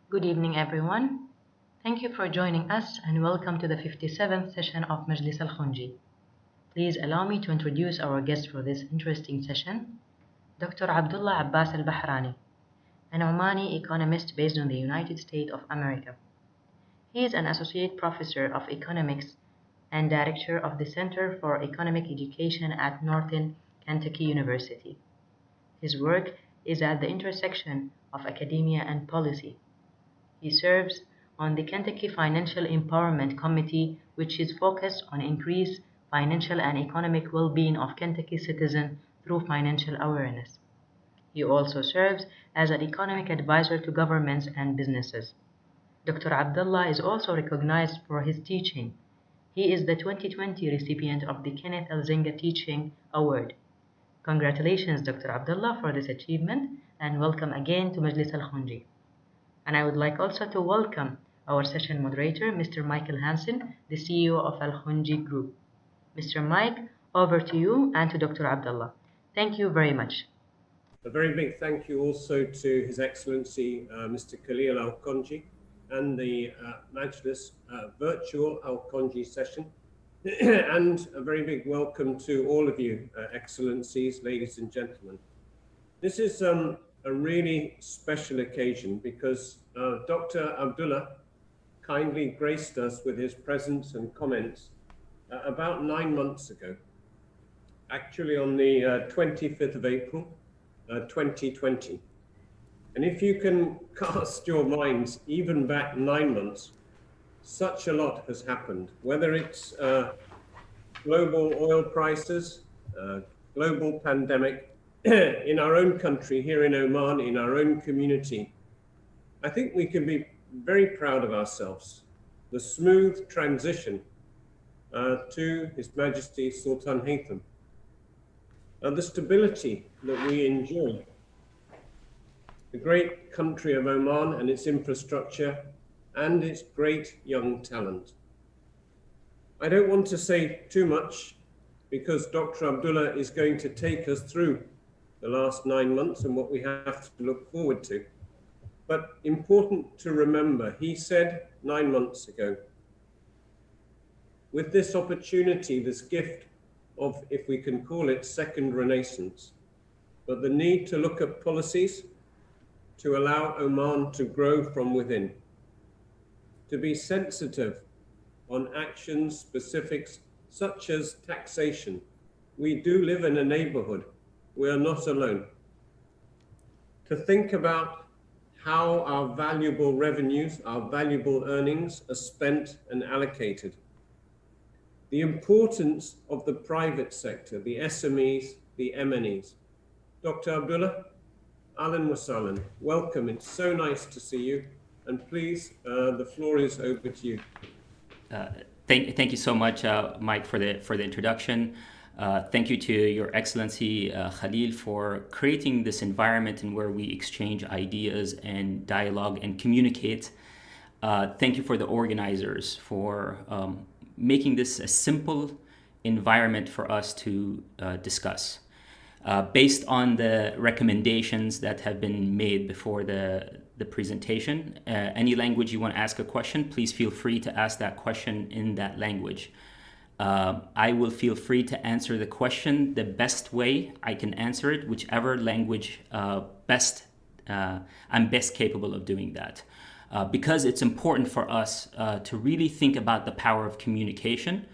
Good evening, everyone. Thank you for joining us and welcome to the 57th session of Majlis Al Khonji. Please allow me to introduce our guest for this interesting session, Dr. Abdullah Abbas Al Bahrani, an Omani economist based in the United States of America. He is an associate professor of economics and director of the Center for Economic Education at Northern Kentucky University. His work is at the intersection of academia and policy. He serves on the Kentucky Financial Empowerment Committee, which is focused on increased financial and economic well-being of Kentucky citizens through financial awareness. He also serves as an economic advisor to governments and businesses. Dr. Abdullah is also recognized for his teaching. He is the 2020 recipient of the Kenneth Elzinga Teaching Award. Congratulations, Dr. Abdullah, for this achievement, and welcome again to Majlis Al Khonji. And I would like also to welcome our session moderator, Mr. Michael Hansen, the CEO of Al Khonji Group. Mr. Mike, over to you and to Dr. Abdullah. Thank you very much. A very big thank you also to His Excellency Mr. Khalil Al Khonji and the Majlis virtual Al Khonji session. And a very big welcome to all of you, Excellencies, ladies and gentlemen. This is a really special occasion because Dr. Abdullah kindly graced us with his presence and comments about 9 months ago, actually on the 25th of April, 2020. And if you can cast your minds even back 9 months, such a lot has happened, whether it's global oil prices, global pandemic, in our own country, here in Oman, in our own community. I think we can be very proud of ourselves. The smooth transition to His Majesty Sultan Haytham. The stability that we enjoy. The great country of Oman and its infrastructure and its great young talent. I don't want to say too much because Dr. Abdullah is going to take us through the last 9 months and what we have to look forward to. But important to remember, he said 9 months ago, with this opportunity, this gift of, if we can call it, second renaissance, but the need to look at policies to allow Oman to grow from within, to be sensitive on actions, specifics, such as taxation. We do live in a neighborhood. We are not alone. To think about how our valuable revenues, our valuable earnings are spent and allocated. The importance of the private sector, the SMEs, the MNEs. Dr. Abdullah, Ahlan wa sahlan. Welcome, it's so nice to see you. And please, the floor is over to you. Thank you so much, Mike, for the introduction. Thank you to Your Excellency Khalil for creating this environment in where we exchange ideas and dialogue and communicate. Thank you for the organizers for making this a simple environment for us to discuss. Based on the recommendations that have been made before the presentation, any language you want to ask a question, please feel free to ask that question in that language. I will feel free to answer the question the best way I can answer it, whichever language I'm best capable of doing that. Because it's important for us to really think about the power of communication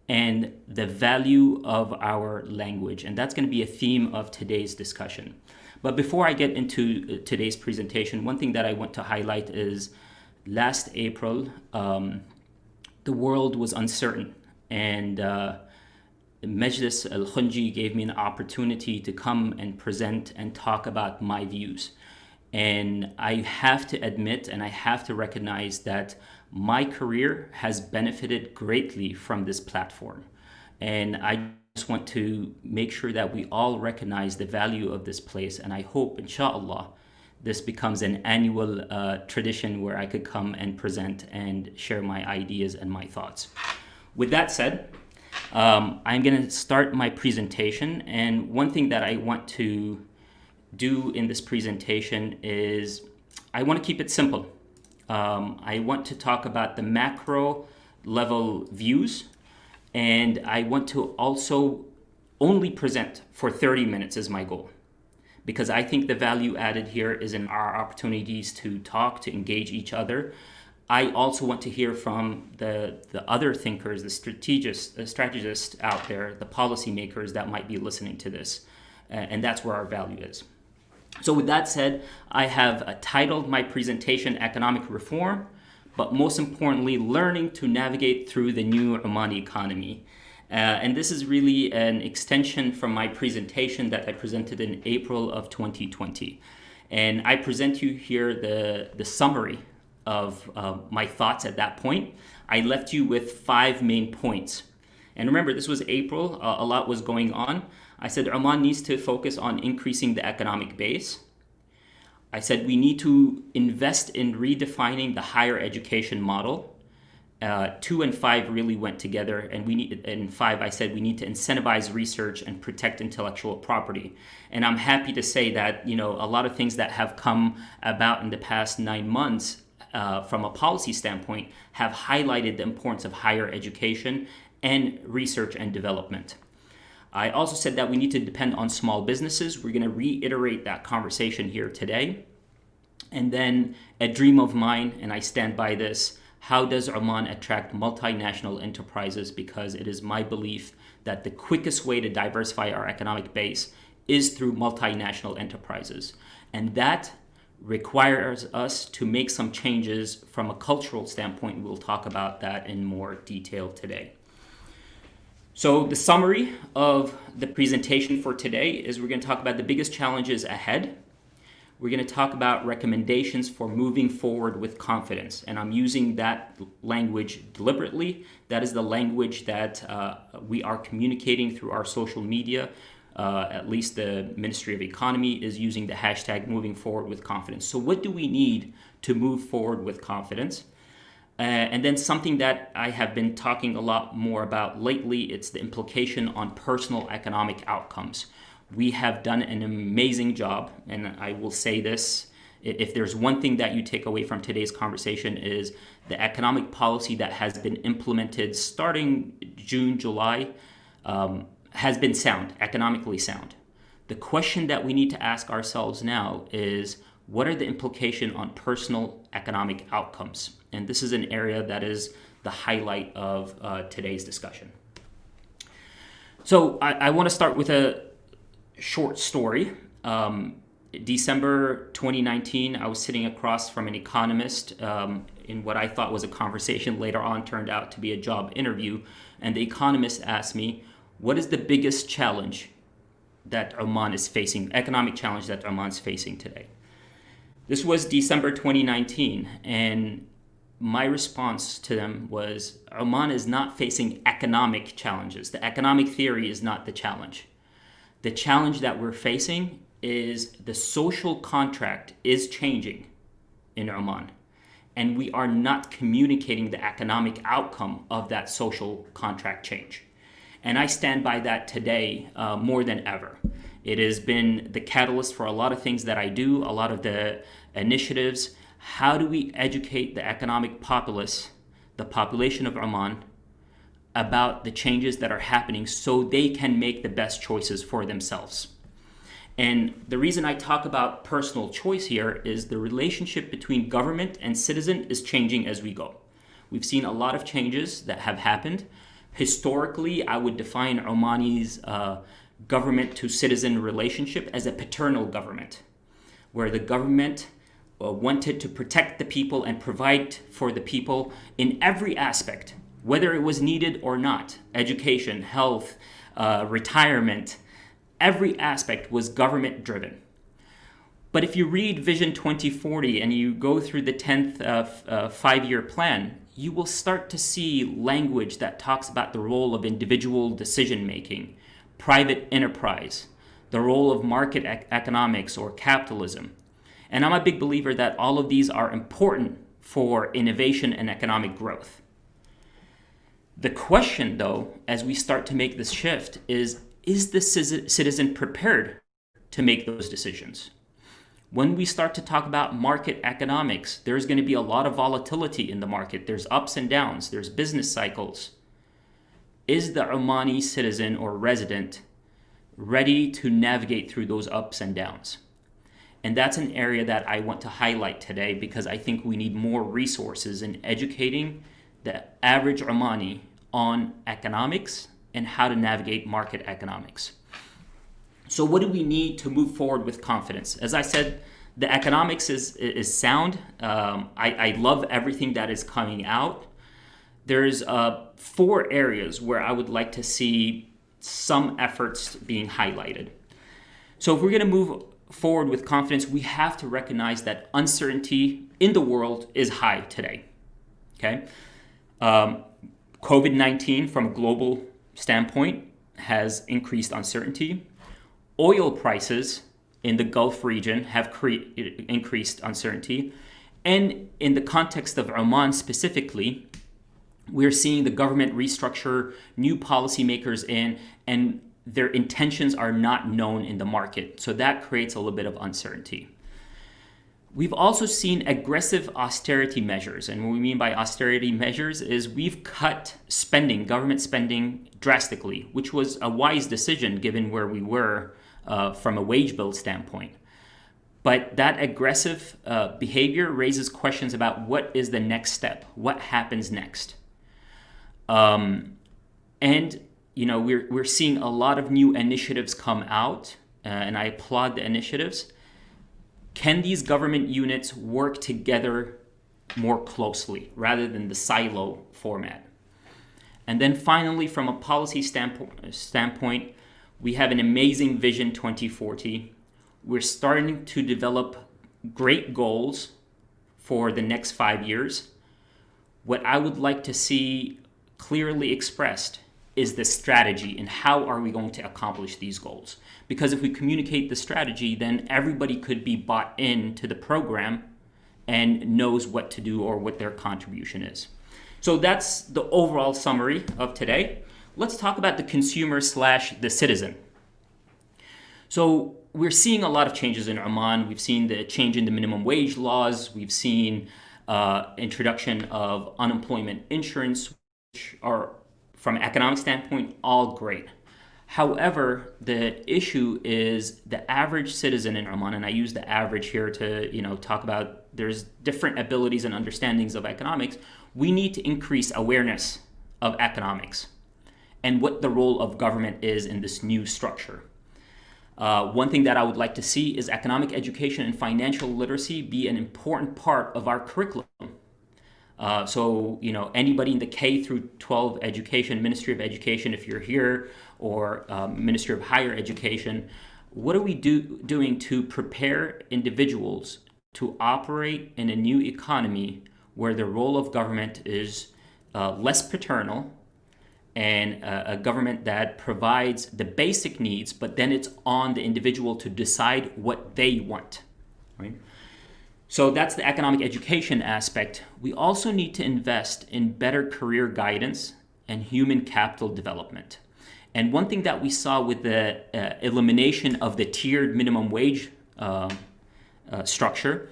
and the value of our language. And that's going to be a theme of today's discussion. But before I get into today's presentation, one thing that I want to highlight is last April, the world was uncertain. And Majlis Al Khonji gave me an opportunity to come and present and talk about my views. And I have to admit and I have to recognize that my career has benefited greatly from this platform. And I just want to make sure that we all recognize the value of this place. And I hope, inshallah, this becomes an annual tradition where I could come and present and share my ideas and my thoughts. With that said, I'm going to start my presentation. And one thing that I want to do in this presentation is I want to keep it simple. I want to talk about the macro level views, and I want to also only present for 30 minutes is my goal, because I think the value added here is in our opportunities to talk, to engage each other. I also want to hear from the other thinkers, the strategists out there, the policymakers that might be listening to this. And that's where our value is. So with that said, I have titled my presentation Economic Reform, but most importantly, Learning to Navigate Through the New Omani Economy. And this is really an extension from my presentation that I presented in April of 2020. And I present you here the summary of my thoughts at that point. I left you with 5 main points. And remember, this was April, a lot was going on. I said Oman needs to focus on increasing the economic base. I said we need to invest in redefining the higher education model. 2 and 5 really went together, and in 5 I said we need to incentivize research and protect intellectual property. And I'm happy to say that, a lot of things that have come about in the past 9 months from a policy standpoint have highlighted the importance of higher education and research and development. I also said that we need to depend on small businesses. We're going to reiterate that conversation here today. And then a dream of mine, and I stand by this, how does Oman attract multinational enterprises? Because it is my belief that the quickest way to diversify our economic base is through multinational enterprises. And that requires us to make some changes from a cultural standpoint. We'll talk about that in more detail today. So the summary of the presentation for today is we're going to talk about the biggest challenges ahead. We're going to talk about recommendations for moving forward with confidence. And I'm using that language deliberately. That is the language that we are communicating through our social media. At least the Ministry of Economy is using the hashtag moving forward with confidence. So what do we need to move forward with confidence? And then something that I have been talking a lot more about lately, it's the implication on personal economic outcomes. We have done an amazing job, and I will say this, if there's one thing that you take away from today's conversation is the economic policy that has been implemented starting June, July, has been sound, economically sound. The question that we need to ask ourselves now is, what are the implications on personal economic outcomes? And this is an area that is the highlight of today's discussion. So I want to start with a short story. December 2019, I was sitting across from an economist in what I thought was a conversation, later on turned out to be a job interview. And the economist asked me, what is the biggest challenge that Oman is facing, economic challenge that Oman is facing today? This was December 2019, and my response to them was, Oman is not facing economic challenges. The economic theory is not the challenge. The challenge that we're facing is the social contract is changing in Oman, and we are not communicating the economic outcome of that social contract change. And I stand by that today more than ever. It has been the catalyst for a lot of things that I do, a lot of the initiatives. How do we educate the economic populace, the population of Oman, about the changes that are happening so they can make the best choices for themselves? And the reason I talk about personal choice here is the relationship between government and citizen is changing as we go. We've seen a lot of changes that have happened. Historically, I would define Omani's government to citizen relationship as a paternal government, where the government wanted to protect the people and provide for the people in every aspect, whether it was needed or not. Education, health, retirement, every aspect was government driven. But if you read Vision 2040 and you go through the 10th five-year plan, you will start to see language that talks about the role of individual decision-making, private enterprise, the role of market economics or capitalism. And I'm a big believer that all of these are important for innovation and economic growth. The question, though, as we start to make this shift is the citizen prepared to make those decisions? When we start to talk about market economics, there's going to be a lot of volatility in the market. There's ups and downs. There's business cycles. Is the Omani citizen or resident ready to navigate through those ups and downs? And that's an area that I want to highlight today, because I think we need more resources in educating the average Omani on economics and how to navigate market economics. So what do we need to move forward with confidence? As I said, the economics is sound. I love everything that is coming out. There's 4 areas where I would like to see some efforts being highlighted. So if we're going to move forward with confidence, we have to recognize that uncertainty in the world is high today. Okay, COVID-19 from a global standpoint has increased uncertainty. Oil prices in the Gulf region have increased uncertainty. And in the context of Oman specifically, we're seeing the government restructure, new policymakers in, and their intentions are not known in the market. So that creates a little bit of uncertainty. We've also seen aggressive austerity measures. And what we mean by austerity measures is we've cut spending, government spending drastically, which was a wise decision given where we were from a wage bill standpoint. But that aggressive behavior raises questions about what is the next step, what happens next. And we're seeing a lot of new initiatives come out, and I applaud the initiatives. Can these government units work together more closely rather than the silo format? And then finally, from a policy standpoint, we have an amazing Vision 2040. We're starting to develop great goals for the next 5 years. What I would like to see clearly expressed is the strategy and how are we going to accomplish these goals. Because if we communicate the strategy, then everybody could be bought into the program and knows what to do or what their contribution is. So that's the overall summary of today. Let's talk about the consumer / the citizen. So we're seeing a lot of changes in Oman. We've seen the change in the minimum wage laws. We've seen introduction of unemployment insurance, which are, from an economic standpoint, all great. However, the issue is the average citizen in Oman, and I use the average here to talk about there's different abilities and understandings of economics. We need to increase awareness of economics and what the role of government is in this new structure. One thing that I would like to see is economic education and financial literacy be an important part of our curriculum. So anybody in the K through 12 education, Ministry of Education, if you're here, or Ministry of Higher Education, what are we doing to prepare individuals to operate in a new economy where the role of government is less paternal, and a government that provides the basic needs, but then it's on the individual to decide what they want, right? So that's the economic education aspect. We also need to invest in better career guidance and human capital development. And one thing that we saw with the elimination of the tiered minimum wage structure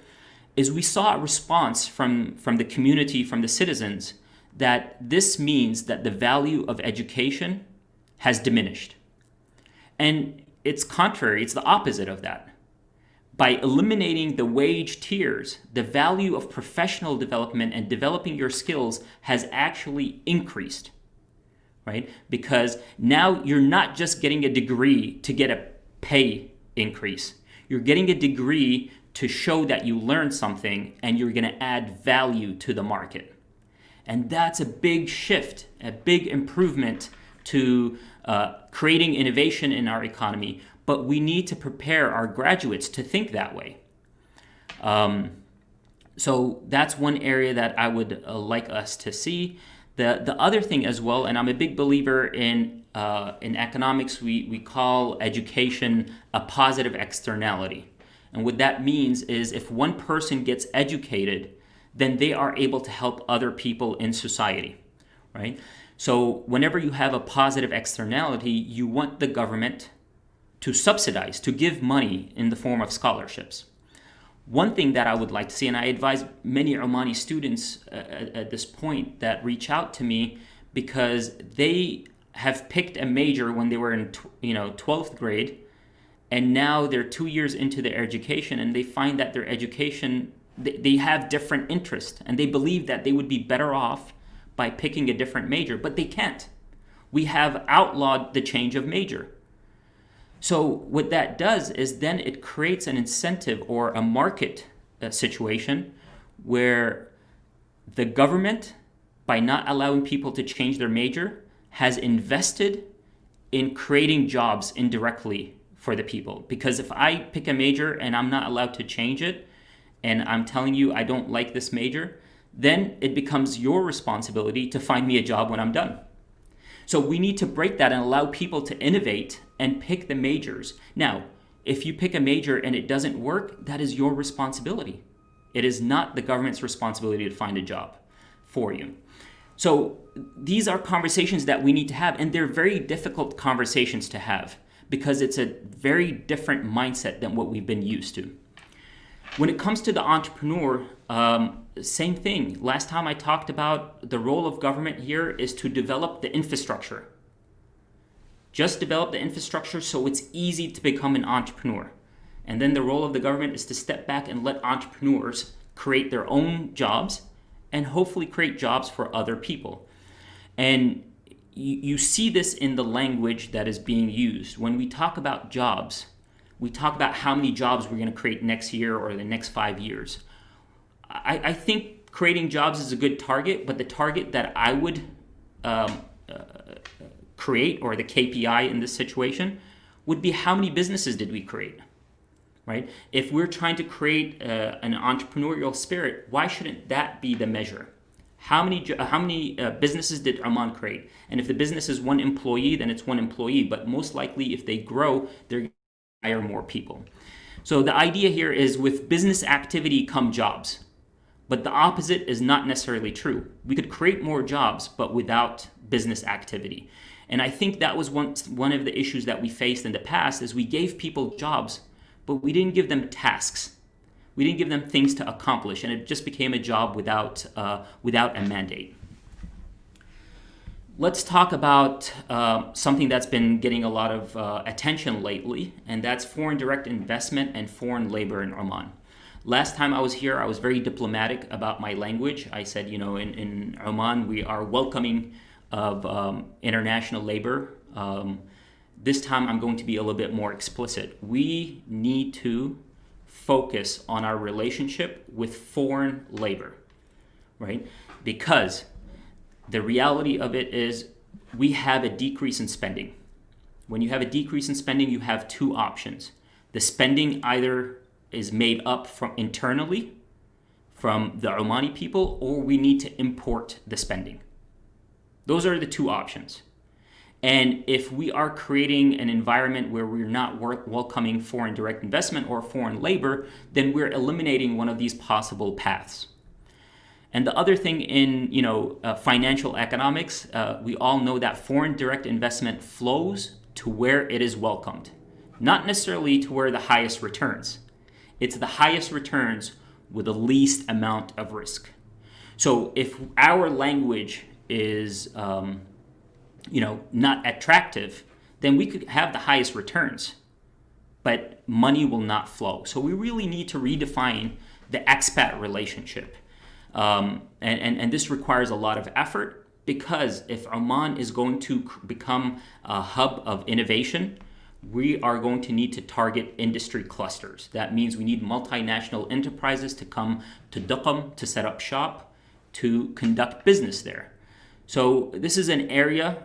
is we saw a response from the community, from the citizens, that this means that the value of education has diminished. And it's contrary, it's the opposite of that. By eliminating the wage tiers, the value of professional development and developing your skills has actually increased, right? Because now you're not just getting a degree to get a pay increase. You're getting a degree to show that you learned something and you're going to add value to the market. And that's a big shift, a big improvement to creating innovation in our economy. But we need to prepare our graduates to think that way. So that's one area that I would like us to see. The other thing as well, and I'm a big believer in economics, we call education a positive externality. And what that means is if one person gets educated, then they are able to help other people in society, right? So whenever you have a positive externality, you want the government to subsidize, to give money in the form of scholarships. One thing that I would like to see, and I advise many Omani students at this point that reach out to me because they have picked a major when they were in 12th grade, and now they're 2 years into their education, and they find that their education, they have different interests, and they believe that they would be better off by picking a different major, but they can't. We have outlawed the change of major. So what that does is then it creates an incentive or a market situation where the government, by not allowing people to change their major, has invested in creating jobs indirectly for the people. Because if I pick a major and I'm not allowed to change it, and I'm telling you I don't like this major, then it becomes your responsibility to find me a job when I'm done. So we need to break that and allow people to innovate and pick the majors. Now, if you pick a major and it doesn't work, that is your responsibility. It is not the government's responsibility to find a job for you. So these are conversations that we need to have, and they're very difficult conversations to have because it's a very different mindset than what we've been used to. When it comes to the entrepreneur, same thing. Last time I talked about the role of government here is to develop the infrastructure. Just develop the infrastructure so it's easy to become an entrepreneur. And then the role of the government is to step back and let entrepreneurs create their own jobs and hopefully create jobs for other people. And you see this in the language that is being used. When we talk about jobs, we talk about how many jobs we're going to create next year or the next 5 years. I think creating jobs is a good target, but the target that I would create, or the KPI in this situation, would be how many businesses did we create, right? If we're trying to create an entrepreneurial spirit, why shouldn't that be the measure? How many businesses did Oman create? And if the business is one employee, then it's one employee. But most likely, if they grow, they're going to hire more people. So the idea here is with business activity come jobs. But the opposite is not necessarily true. We could create more jobs, but without business activity. And I think that was one of the issues that we faced in the past is we gave people jobs, but we didn't give them tasks. We didn't give them things to accomplish, and it just became a job without a mandate. Let's talk about something that's been getting a lot of attention lately, and that's foreign direct investment and foreign labor in Oman. Last time I was here, I was very diplomatic about my language. I said, in Oman, we are welcoming of international labor. This time I'm going to be a little bit more explicit. We need to focus on our relationship with foreign labor, right? Because the reality of it is we have a decrease in spending. When you have a decrease in spending, you have two options. The spending either is made up from internally from the Omani people, or we need to import the spending. Those are the two options. And if we are creating an environment where we're not welcoming foreign direct investment or foreign labor, then we're eliminating one of these possible paths. And the other thing in financial economics, we all know that foreign direct investment flows to where it is welcomed, not necessarily to where the highest returns. It's the highest returns with the least amount of risk. So if our language is not attractive, then we could have the highest returns, but money will not flow. So we really need to redefine the expat relationship. And this requires a lot of effort, because if Oman is going to become a hub of innovation, we are going to need to target industry clusters. That means we need multinational enterprises to come to Duqm to set up shop, to conduct business there. So this is an area,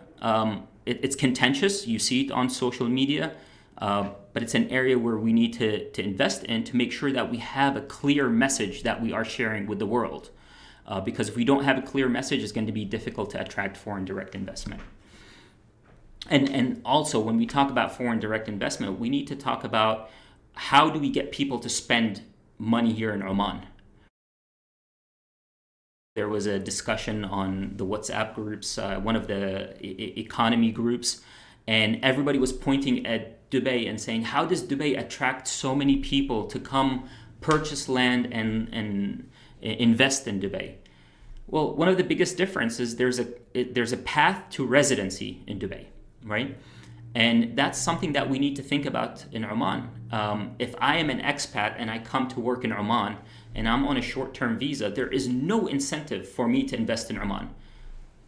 it's contentious. You see it on social media, but it's an area where we need to invest in to make sure that we have a clear message that we are sharing with the world. Because if we don't have a clear message, it's going to be difficult to attract foreign direct investment. And also, when we talk about foreign direct investment, we need to talk about how do we get people to spend money here in Oman. There was a discussion on the WhatsApp groups, one of the economy groups, and everybody was pointing at Dubai and saying, how does Dubai attract so many people to come purchase land and invest in Dubai. Well, one of the biggest differences, there's a path to residency in Dubai, right? And that's something that we need to think about in Oman. If I am an expat and I come to work in Oman and I'm on a short-term visa, there is no incentive for me to invest in Oman,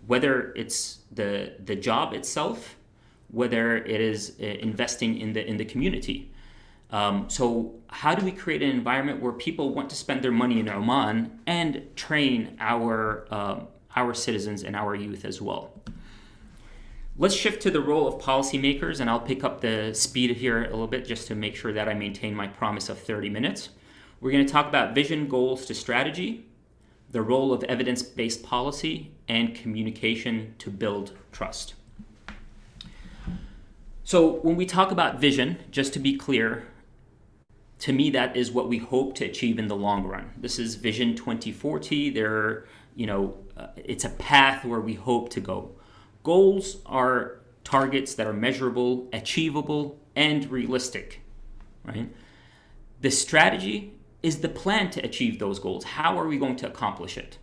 whether it's the job itself, whether it is investing in the community. So how do we create an environment where people want to spend their money in Oman and train our citizens and our youth as well? Let's shift to the role of policymakers, and I'll pick up the speed here a little bit just to make sure that I maintain my promise of 30 minutes. We're going to talk about vision, goals to strategy, the role of evidence-based policy, and communication to build trust. So when we talk about vision, just to be clear, to me that is what we hope to achieve in the long run. This is Vision 2040. It's a path where we hope to go. Goals are targets that are measurable, achievable, and realistic, right? The strategy is the plan to achieve those goals. How are we going to accomplish it?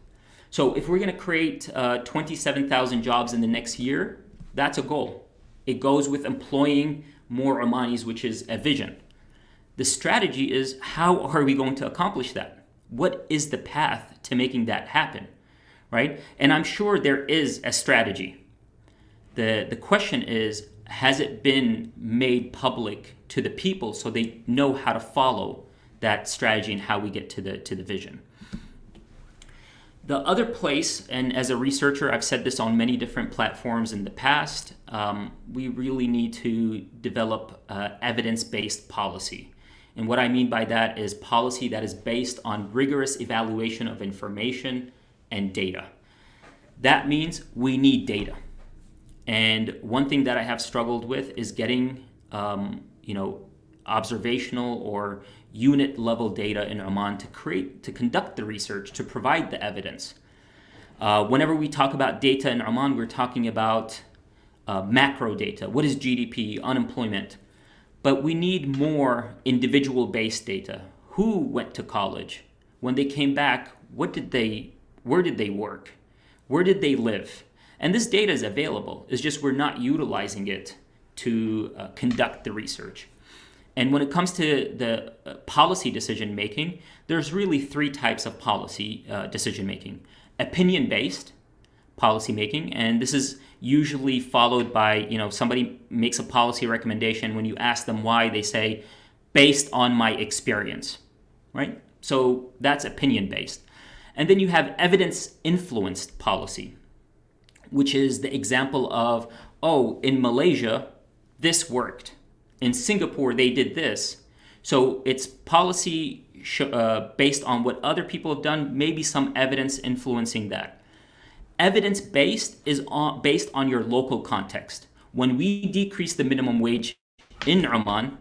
So if we're going to create 27,000 jobs in the next year, that's a goal. It goes with employing more Omanis, which is a vision. The strategy is, how are we going to accomplish that? What is the path to making that happen, right? And I'm sure there is a strategy. The question is, has it been made public to the people so they know how to follow that strategy and how we get to the vision? The other place, and as a researcher, I've said this on many different platforms in the past, we really need to develop evidence-based policy. And what I mean by that is policy that is based on rigorous evaluation of information and data. That means we need data. And one thing that I have struggled with is getting, observational or unit level data in Oman to conduct the research, to provide the evidence. Whenever we talk about data in Oman, we're talking about macro data. What is GDP, unemployment? But we need more individual-based data. Who went to college? When they came back, where did they work? Where did they live? And this data is available. It's just we're not utilizing it to conduct the research. And when it comes to the policy decision making, there's really three types of policy decision making. Opinion-based policy making, and this is usually followed by, somebody makes a policy recommendation. When you ask them why, they say, based on my experience, right? So that's opinion-based. And then you have evidence-influenced policy, which is the example of, in Malaysia, this worked. In Singapore, they did this. So it's policy based on what other people have done, maybe some evidence influencing that. Evidence-based is based on your local context. When we decrease the minimum wage in Oman,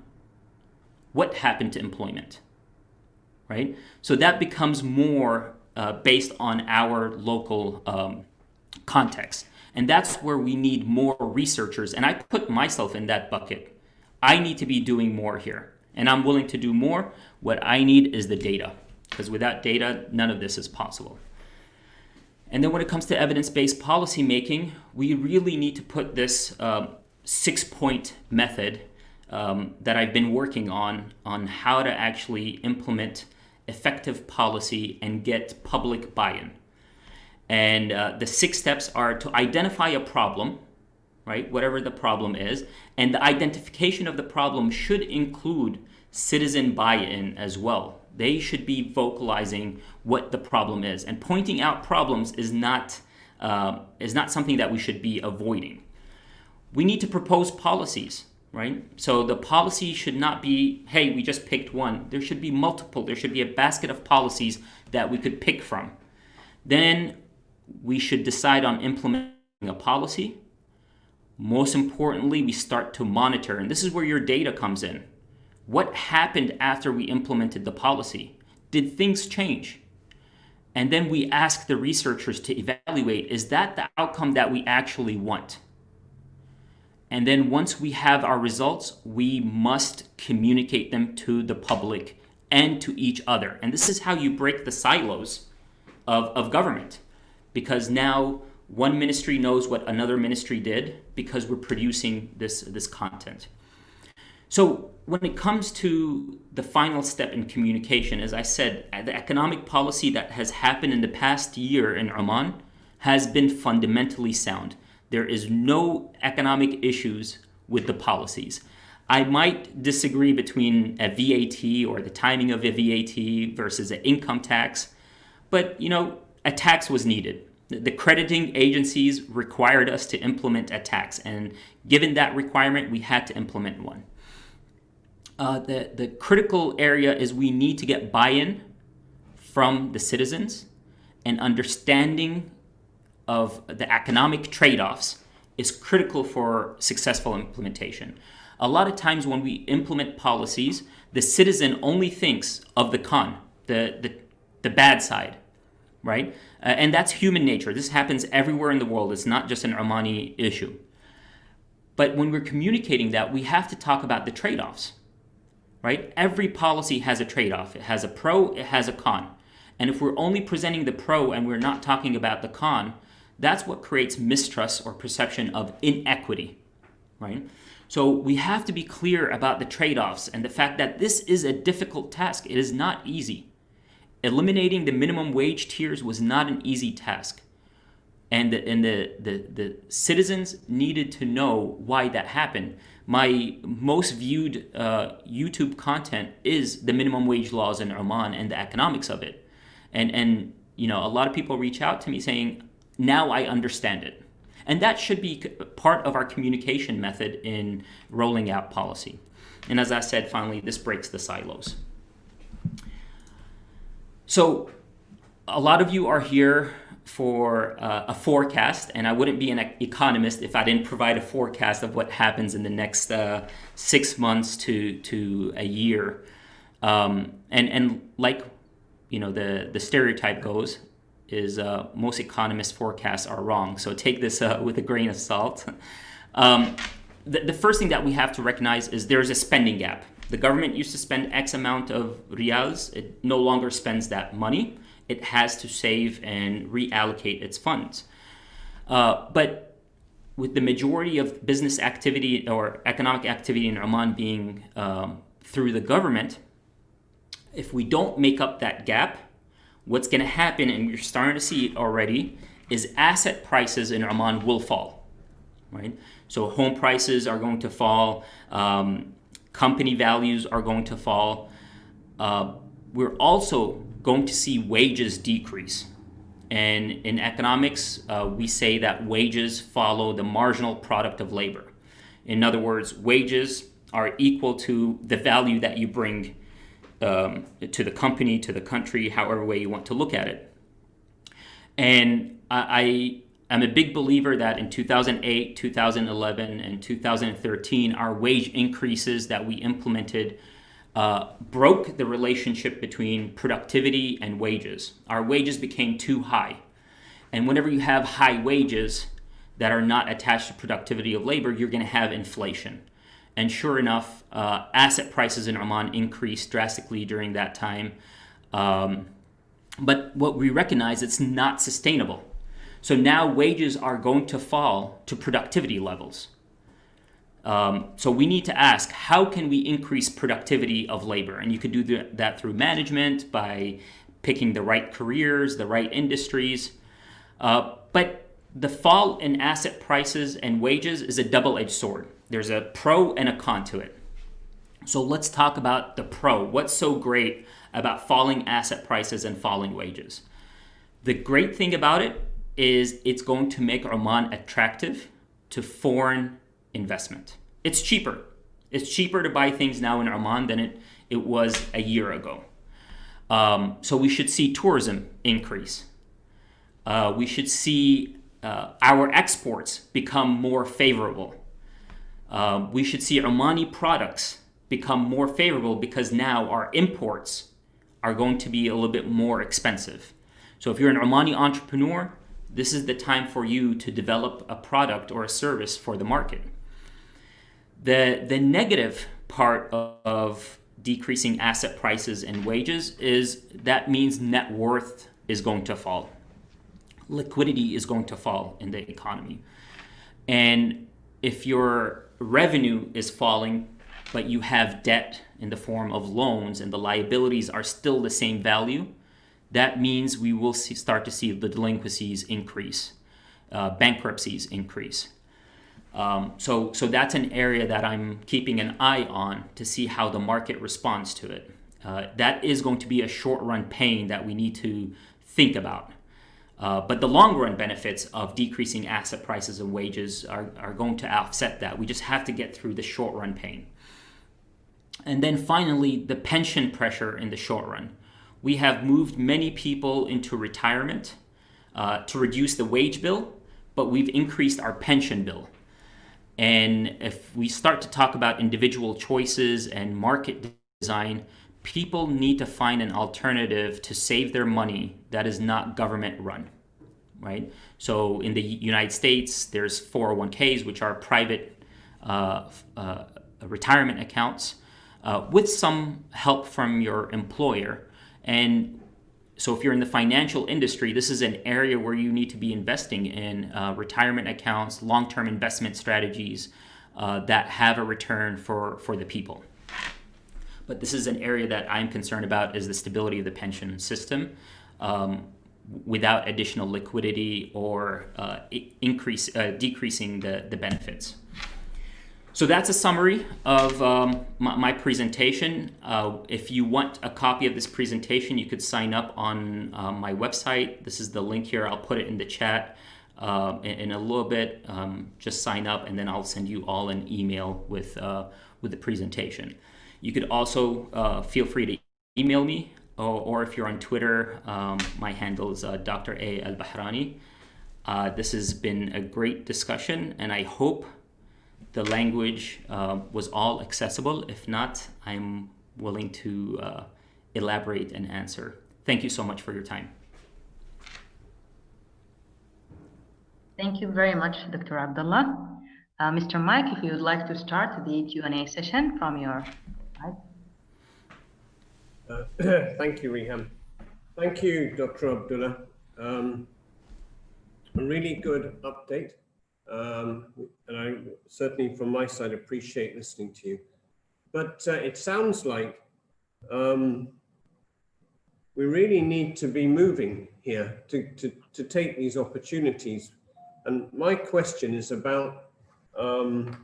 what happened to employment, right? So that becomes more based on our local context. And that's where we need more researchers. And I put myself in that bucket. I need to be doing more here. And I'm willing to do more. What I need is the data. Because without data, none of this is possible. And then when it comes to evidence-based policy making, we really need to put this 6-point method that I've been working on how to actually implement effective policy and get public buy-in. And the 6 steps are to identify a problem, right? Whatever the problem is. And the identification of the problem should include citizen buy-in as well. They should be vocalizing what the problem is. And pointing out problems is not something that we should be avoiding. We need to propose policies, right? So the policy should not be, hey, we just picked one. There should be multiple. There should be a basket of policies that we could pick from. Then we should decide on implementing a policy. Most importantly, we start to monitor. And this is where your data comes in. What happened after we implemented the policy? Did things change? And then we ask the researchers to evaluate, is that the outcome that we actually want? And then once we have our results, we must communicate them to the public and to each other. And this is how you break the silos of government, because now one ministry knows what another ministry did because we're producing this content. So when it comes to the final step in communication, as I said, the economic policy that has happened in the past year in Oman has been fundamentally sound. There is no economic issues with the policies. I might disagree between a VAT or the timing of a VAT versus an income tax, but a tax was needed. The crediting agencies required us to implement a tax, and given that requirement, we had to implement one. The critical area is we need to get buy-in from the citizens, and understanding of the economic trade-offs is critical for successful implementation. A lot of times when we implement policies, the citizen only thinks of the con, the bad side, right? And that's human nature. This happens everywhere in the world. It's not just an Omani issue. But when we're communicating that, we have to talk about the trade-offs, right? Every policy has a trade-off. It has a pro, it has a con. And if we're only presenting the pro and we're not talking about the con, that's what creates mistrust or perception of inequity, right? So we have to be clear about the trade-offs and the fact that this is a difficult task. It is not easy. Eliminating the minimum wage tiers was not an easy task. And the citizens needed to know why that happened. My most viewed YouTube content is the minimum wage laws in Oman and the economics of it. And a lot of people reach out to me saying, now I understand it. And that should be part of our communication method in rolling out policy. And as I said, finally, this breaks the silos. So a lot of you are here for a forecast, and I wouldn't be an economist if I didn't provide a forecast of what happens in the next 6 months to a year. And like the stereotype goes, is most economists' forecasts are wrong. So take this with a grain of salt. The first thing that we have to recognize is there's a spending gap. The government used to spend X amount of riyals. It no longer spends that money. It has to save and reallocate its funds. But with the majority of business activity or economic activity in Oman being through the government, if we don't make up that gap, what's going to happen, and you're starting to see it already, is asset prices in Oman will fall, right? So home prices are going to fall, company values are going to fall. We're also going to see wages decrease. And in economics, we say that wages follow the marginal product of labor. In other words, wages are equal to the value that you bring to the company, to the country, however way you want to look at it. And I am a big believer that in 2008, 2011, and 2013, our wage increases that we implemented broke the relationship between productivity and wages. Our wages became too high. And whenever you have high wages that are not attached to productivity of labor, you're going to have inflation. And sure enough, asset prices in Oman increased drastically during that time. But what we recognize, it's not sustainable. So now wages are going to fall to productivity levels. So we need to ask, how can we increase productivity of labor? And you could do that through management, by picking the right careers, the right industries. But the fall in asset prices and wages is a double-edged sword. There's a pro and a con to it. So let's talk about the pro. What's so great about falling asset prices and falling wages? The great thing about it is it's going to make Oman attractive to foreign investment. It's cheaper. It's cheaper to buy things now in Oman than it was a year ago. So we should see tourism increase. We should see our exports become more favorable. We should see Omani products become more favorable because now our imports are going to be a little bit more expensive. So if you're an Omani entrepreneur, this is the time for you to develop a product or a service for the market. The negative part of decreasing asset prices and wages is that means net worth is going to fall. Liquidity is going to fall in the economy. And if your revenue is falling, but you have debt in the form of loans and the liabilities are still the same value, that means we will start to see the delinquencies increase, bankruptcies increase. So that's an area that I'm keeping an eye on to see how the market responds to it. That is going to be a short-run pain that we need to think about. But the long-run benefits of decreasing asset prices and wages are going to offset that. We just have to get through the short-run pain. And then finally, the pension pressure in the short run. We have moved many people into retirement to reduce the wage bill, but we've increased our pension bill. And if we start to talk about individual choices and market design, people need to find an alternative to save their money that is not government run, right? So in the United States, there's 401ks, which are private retirement accounts with some help from your employer. And so if you're in the financial industry, this is an area where you need to be investing in retirement accounts, long-term investment strategies that have a return for the people. But this is an area that I'm concerned about is the stability of the pension system without additional liquidity or decreasing the benefits. So that's a summary of my presentation. If you want a copy of this presentation, you could sign up on my website. This is the link here. I'll put it in the chat in a little bit. Just sign up, and then I'll send you all an email with the presentation. You could also feel free to email me, or if you're on Twitter, my handle is Dr. Al Bahrani. This has been a great discussion, and I hope the language was all accessible. If not, I'm willing to elaborate and answer. Thank you so much for your time. Thank you very much, Dr. Abdullah. Mr. Mike, if you would like to start the Q&A session from your side. Thank you, Reham. Thank you, Dr. Abdullah. A really good update. And I certainly from my side appreciate listening to you. But it sounds like we really need to be moving here to take these opportunities. And my question is about Oman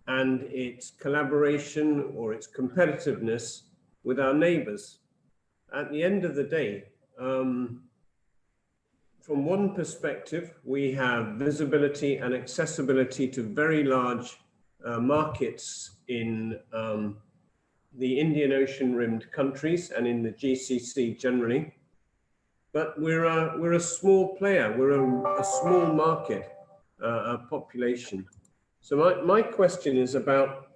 and its collaboration or its competitiveness with our neighbors. At the end of the day, from one perspective, we have visibility and accessibility to very large markets in the Indian Ocean rimmed countries and in the GCC generally. But we're a small player, we're a small market population. So my question is about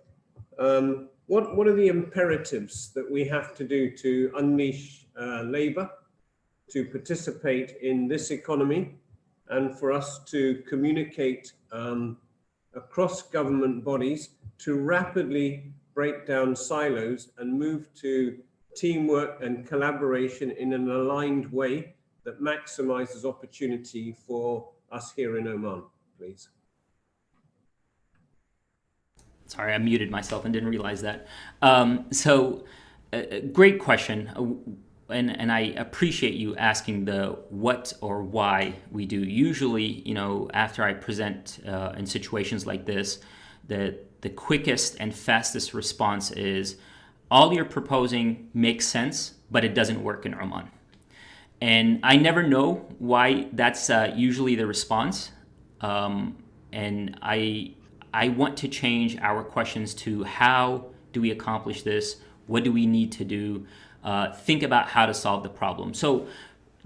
what are the imperatives that we have to do to unleash labor, to participate in this economy, and for us to communicate across government bodies to rapidly break down silos and move to teamwork and collaboration in an aligned way that maximizes opportunity for us here in Oman, please. Sorry, I muted myself and didn't realize that. Great question. And I appreciate you asking the what or why we do. Usually, after I present in situations like this, the quickest and fastest response is, all you're proposing makes sense, but it doesn't work in Oman. And I never know why that's usually the response. And I want to change our questions to how do we accomplish this? What do we need to do? Think about how to solve the problem. So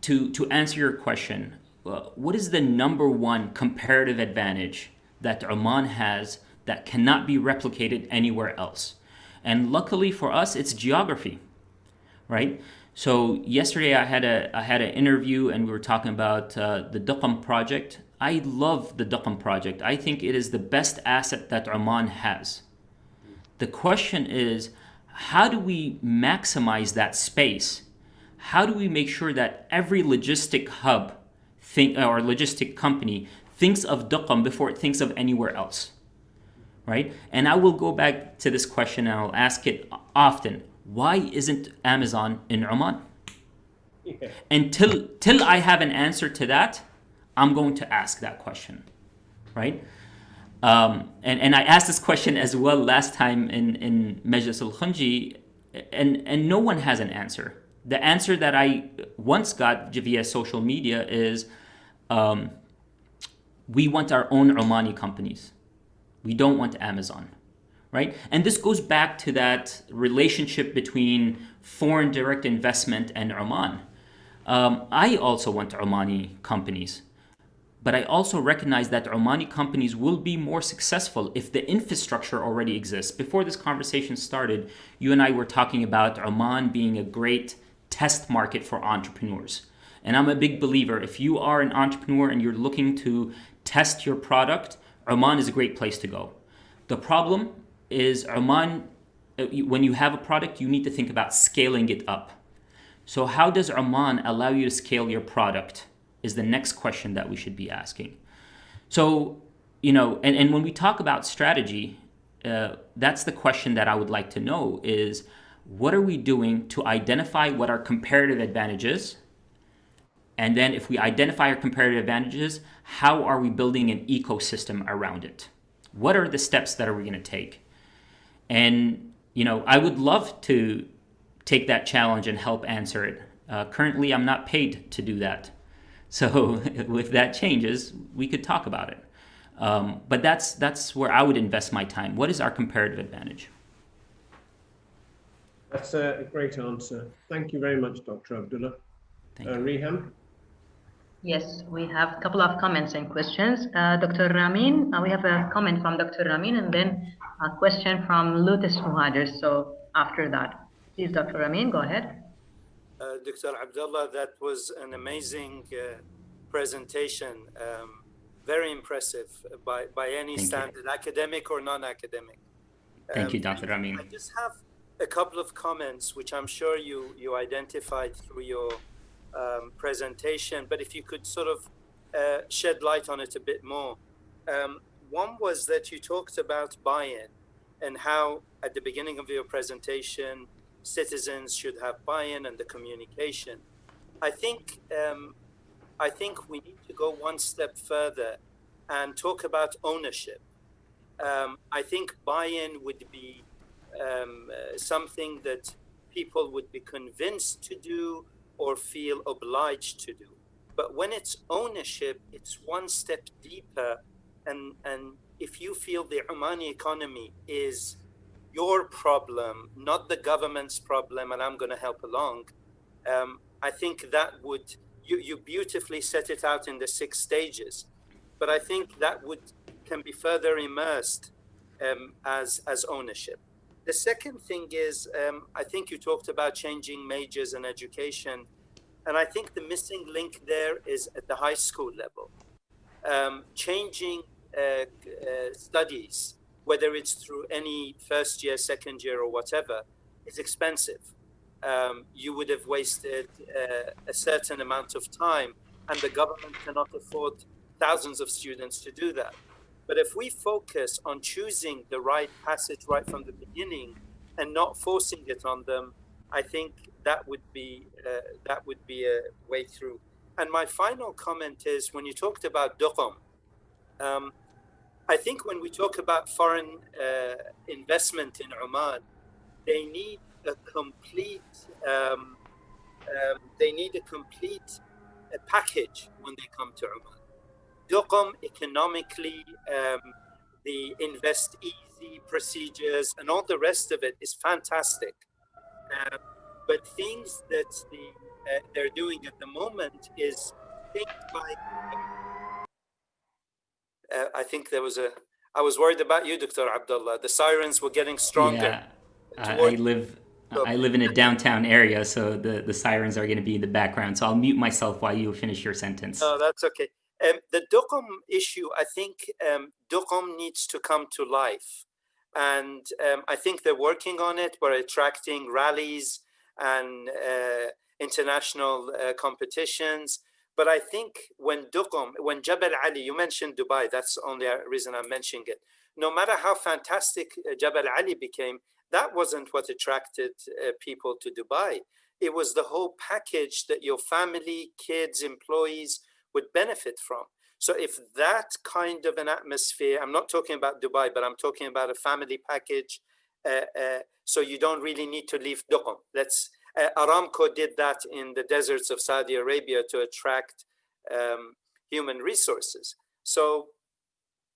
to answer your question, what is the number one comparative advantage that Oman has that cannot be replicated anywhere else? And luckily for us, it's geography, right? So yesterday I had an interview and we were talking about the Duqm project. I love the Duqm project. I think it is the best asset that Oman has. The question is, how do we maximize that space? How do we make sure that every logistic hub or logistic company thinks of Duqm before it thinks of anywhere else, right? And I will go back to this question and I'll ask it often. Why isn't Amazon in Oman? Yeah. And till I have an answer to that, I'm going to ask that question, right? And I asked this question as well last time in Majlis Al Khonji, and no one has an answer. The answer that I once got via social media is, we want our own Omani companies. We don't want Amazon, right? And this goes back to that relationship between foreign direct investment and Oman. I also want Omani companies, but I also recognize that Omani companies will be more successful if the infrastructure already exists. Before this conversation started, you and I were talking about Oman being a great test market for entrepreneurs. And I'm a big believer, if you are an entrepreneur and you're looking to test your product, Oman is a great place to go. The problem is Oman, when you have a product, you need to think about scaling it up. So how does Oman allow you to scale your product is the next question that we should be asking. So, and when we talk about strategy, that's the question that I would like to know is, what are we doing to identify what our comparative advantage is? And then if we identify our comparative advantages, how are we building an ecosystem around it? What are the steps that are we going to take? And, I would love to take that challenge and help answer it. Currently, I'm not paid to do that. So if that changes, we could talk about it. But that's where I would invest my time. What is our comparative advantage? That's a great answer. Thank you very much, Dr. Abdullah. Thank you. Reham? Yes, we have a couple of comments and questions. Dr. Ramin, we have a comment from Dr. Ramin and then a question from Lotus Muhajir. So after that, please, Dr. Ramin, go ahead. Dr. Abdullah, that was an amazing presentation. Very impressive by any standard, academic or non-academic. Thank you, Dr. Ramin. I just have a couple of comments, which I'm sure you identified through your presentation, but if you could sort of shed light on it a bit more. One was that you talked about buy-in and how at the beginning of your presentation, citizens should have buy-in and the communication. I think we need to go one step further and talk about ownership. I think buy-in would be something that people would be convinced to do or feel obliged to do. But when it's ownership, it's one step deeper. And if you feel the Omani economy is your problem, not the government's problem, and I'm going to help along, I think that would, you beautifully set it out in the 6 stages. But I think that can be further immersed as ownership. The second thing is, I think you talked about changing majors in education. And I think the missing link there is at the high school level. Changing studies, whether it's through any first year, second year, or whatever, is expensive. You would have wasted a certain amount of time, and the government cannot afford thousands of students to do that. But if we focus on choosing the right passage right from the beginning and not forcing it on them, I think that would be a way through. And my final comment is, when you talked about Duqm, I think when we talk about foreign investment in Oman, they need a complete package when they come to Oman. Duqm economically, the invest easy procedures and all the rest of it is fantastic. But things that they're doing at the moment is things like, I think there was I was worried about you, Dr. Abdullah. The sirens were getting stronger. Yeah, I live in a downtown area, so the sirens are going to be in the background. So I'll mute myself while you finish your sentence. No, that's okay. The Duqm issue, I think Duqm needs to come to life. And I think they're working on it. We're attracting rallies and international competitions. But I think when Jabal Ali, you mentioned Dubai, that's the only reason I'm mentioning it. No matter how fantastic Jabal Ali became, that wasn't what attracted people to Dubai. It was the whole package that your family, kids, employees would benefit from. So if that kind of an atmosphere, I'm not talking about Dubai, but I'm talking about a family package, so you don't really need to leave Duqm. Aramco did that in the deserts of Saudi Arabia to attract human resources. So,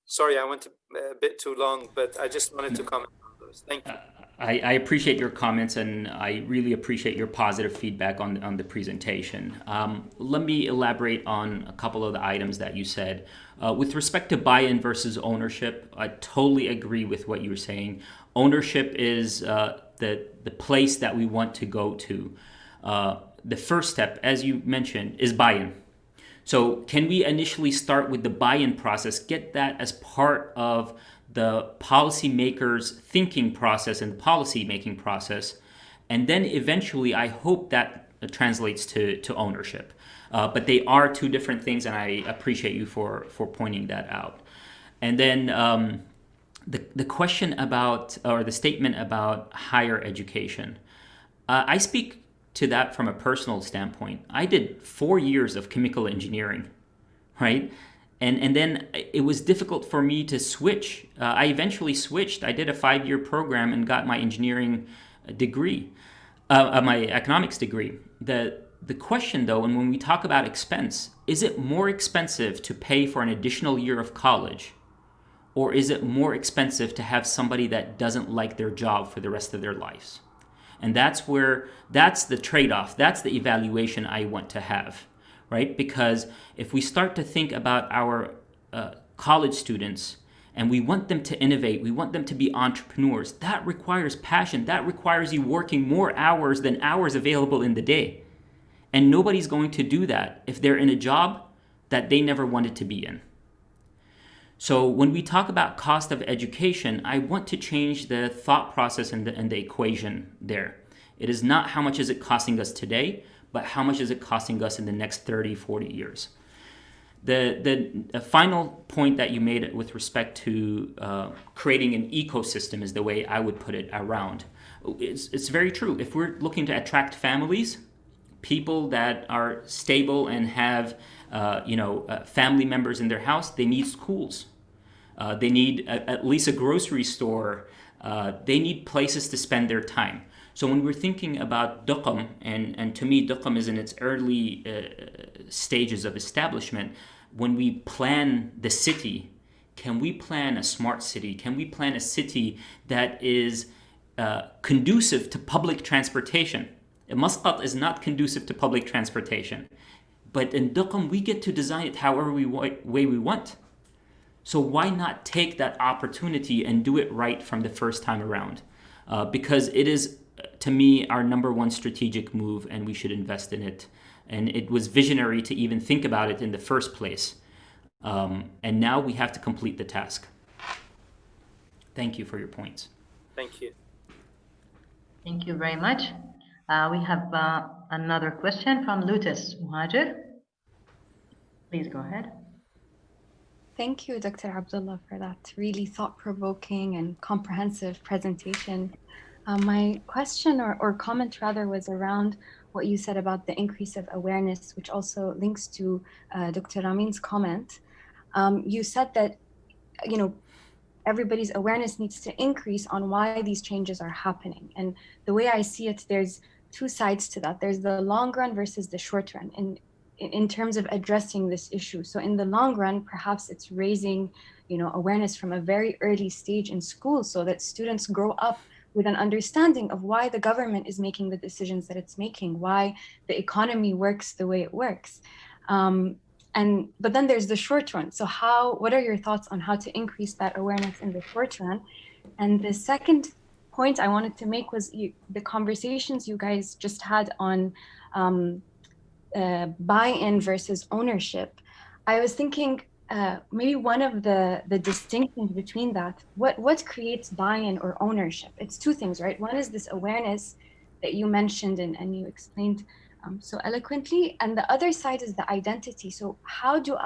sorry, I went a bit too long, but I just wanted to comment on those. Thank you. I appreciate your comments, and I really appreciate your positive feedback on the presentation. Let me elaborate on a couple of the items that you said. With respect to buy-in versus ownership, I totally agree with what you were saying. Ownership is the place that we want to go to. The first step, as you mentioned, is buy-in. So can we initially start with the buy-in process, get that as part of the policymakers' thinking process and policy making process, and then eventually I hope that translates to ownership. But they are two different things, and I appreciate you for pointing that out. And then the question about, or the statement about higher education. I speak to that from a personal standpoint. I did 4 years of chemical engineering, right? And then it was difficult for me to switch. I eventually switched. I did a 5-year program and got my engineering degree, my economics degree. The question though, and when we talk about expense, is it more expensive to pay for an additional year of college? Or is it more expensive to have somebody that doesn't like their job for the rest of their lives? And that's the trade-off. That's the evaluation I want to have. Right? Because if we start to think about our college students and we want them to innovate, we want them to be entrepreneurs, that requires passion. That requires you working more hours than hours available in the day. And nobody's going to do that if they're in a job that they never wanted to be in. So when we talk about cost of education, I want to change the thought process and the equation there. It is not how much is it costing us today, but how much is it costing us in the next 30, 40 years? The final point that you made with respect to creating an ecosystem is the way I would put it around. It's very true. If we're looking to attract families, people that are stable and have family members in their house, they need schools. They need at least a grocery store. They need places to spend their time. So when we're thinking about Duqm, and to me Duqm is in its early stages of establishment, when we plan the city, can we plan a smart city? Can we plan a city that is conducive to public transportation? Muscat is not conducive to public transportation. But in Duqm, we get to design it however way we want. So why not take that opportunity and do it right from the first time around? Because it is, to me, our number one strategic move, and we should invest in it. And it was visionary to even think about it in the first place. And now we have to complete the task. Thank you for your points. Thank you. Thank you very much. We have another question from Lutus Muhajir. Please go ahead. Thank you, Dr. Abdullah, for that really thought-provoking and comprehensive presentation. My question or comment rather was around what you said about the increase of awareness, which also links to Dr. Ramin's comment. You said that, everybody's awareness needs to increase on why these changes are happening. And the way I see it, there's two sides to that. There's the long run versus the short run in terms of addressing this issue. So in the long run, perhaps it's raising, awareness from a very early stage in school so that students grow up with an understanding of why the government is making the decisions that it's making, why the economy works the way it works. But then there's the short run. So what are your thoughts on how to increase that awareness in the short run? And the second point I wanted to make was the conversations you guys just had on buy-in versus ownership. I was thinking, maybe one of the distinctions between that, what creates buy-in or ownership? It's two things, right? One is this awareness that you mentioned and you explained so eloquently, and the other side is the identity. So how do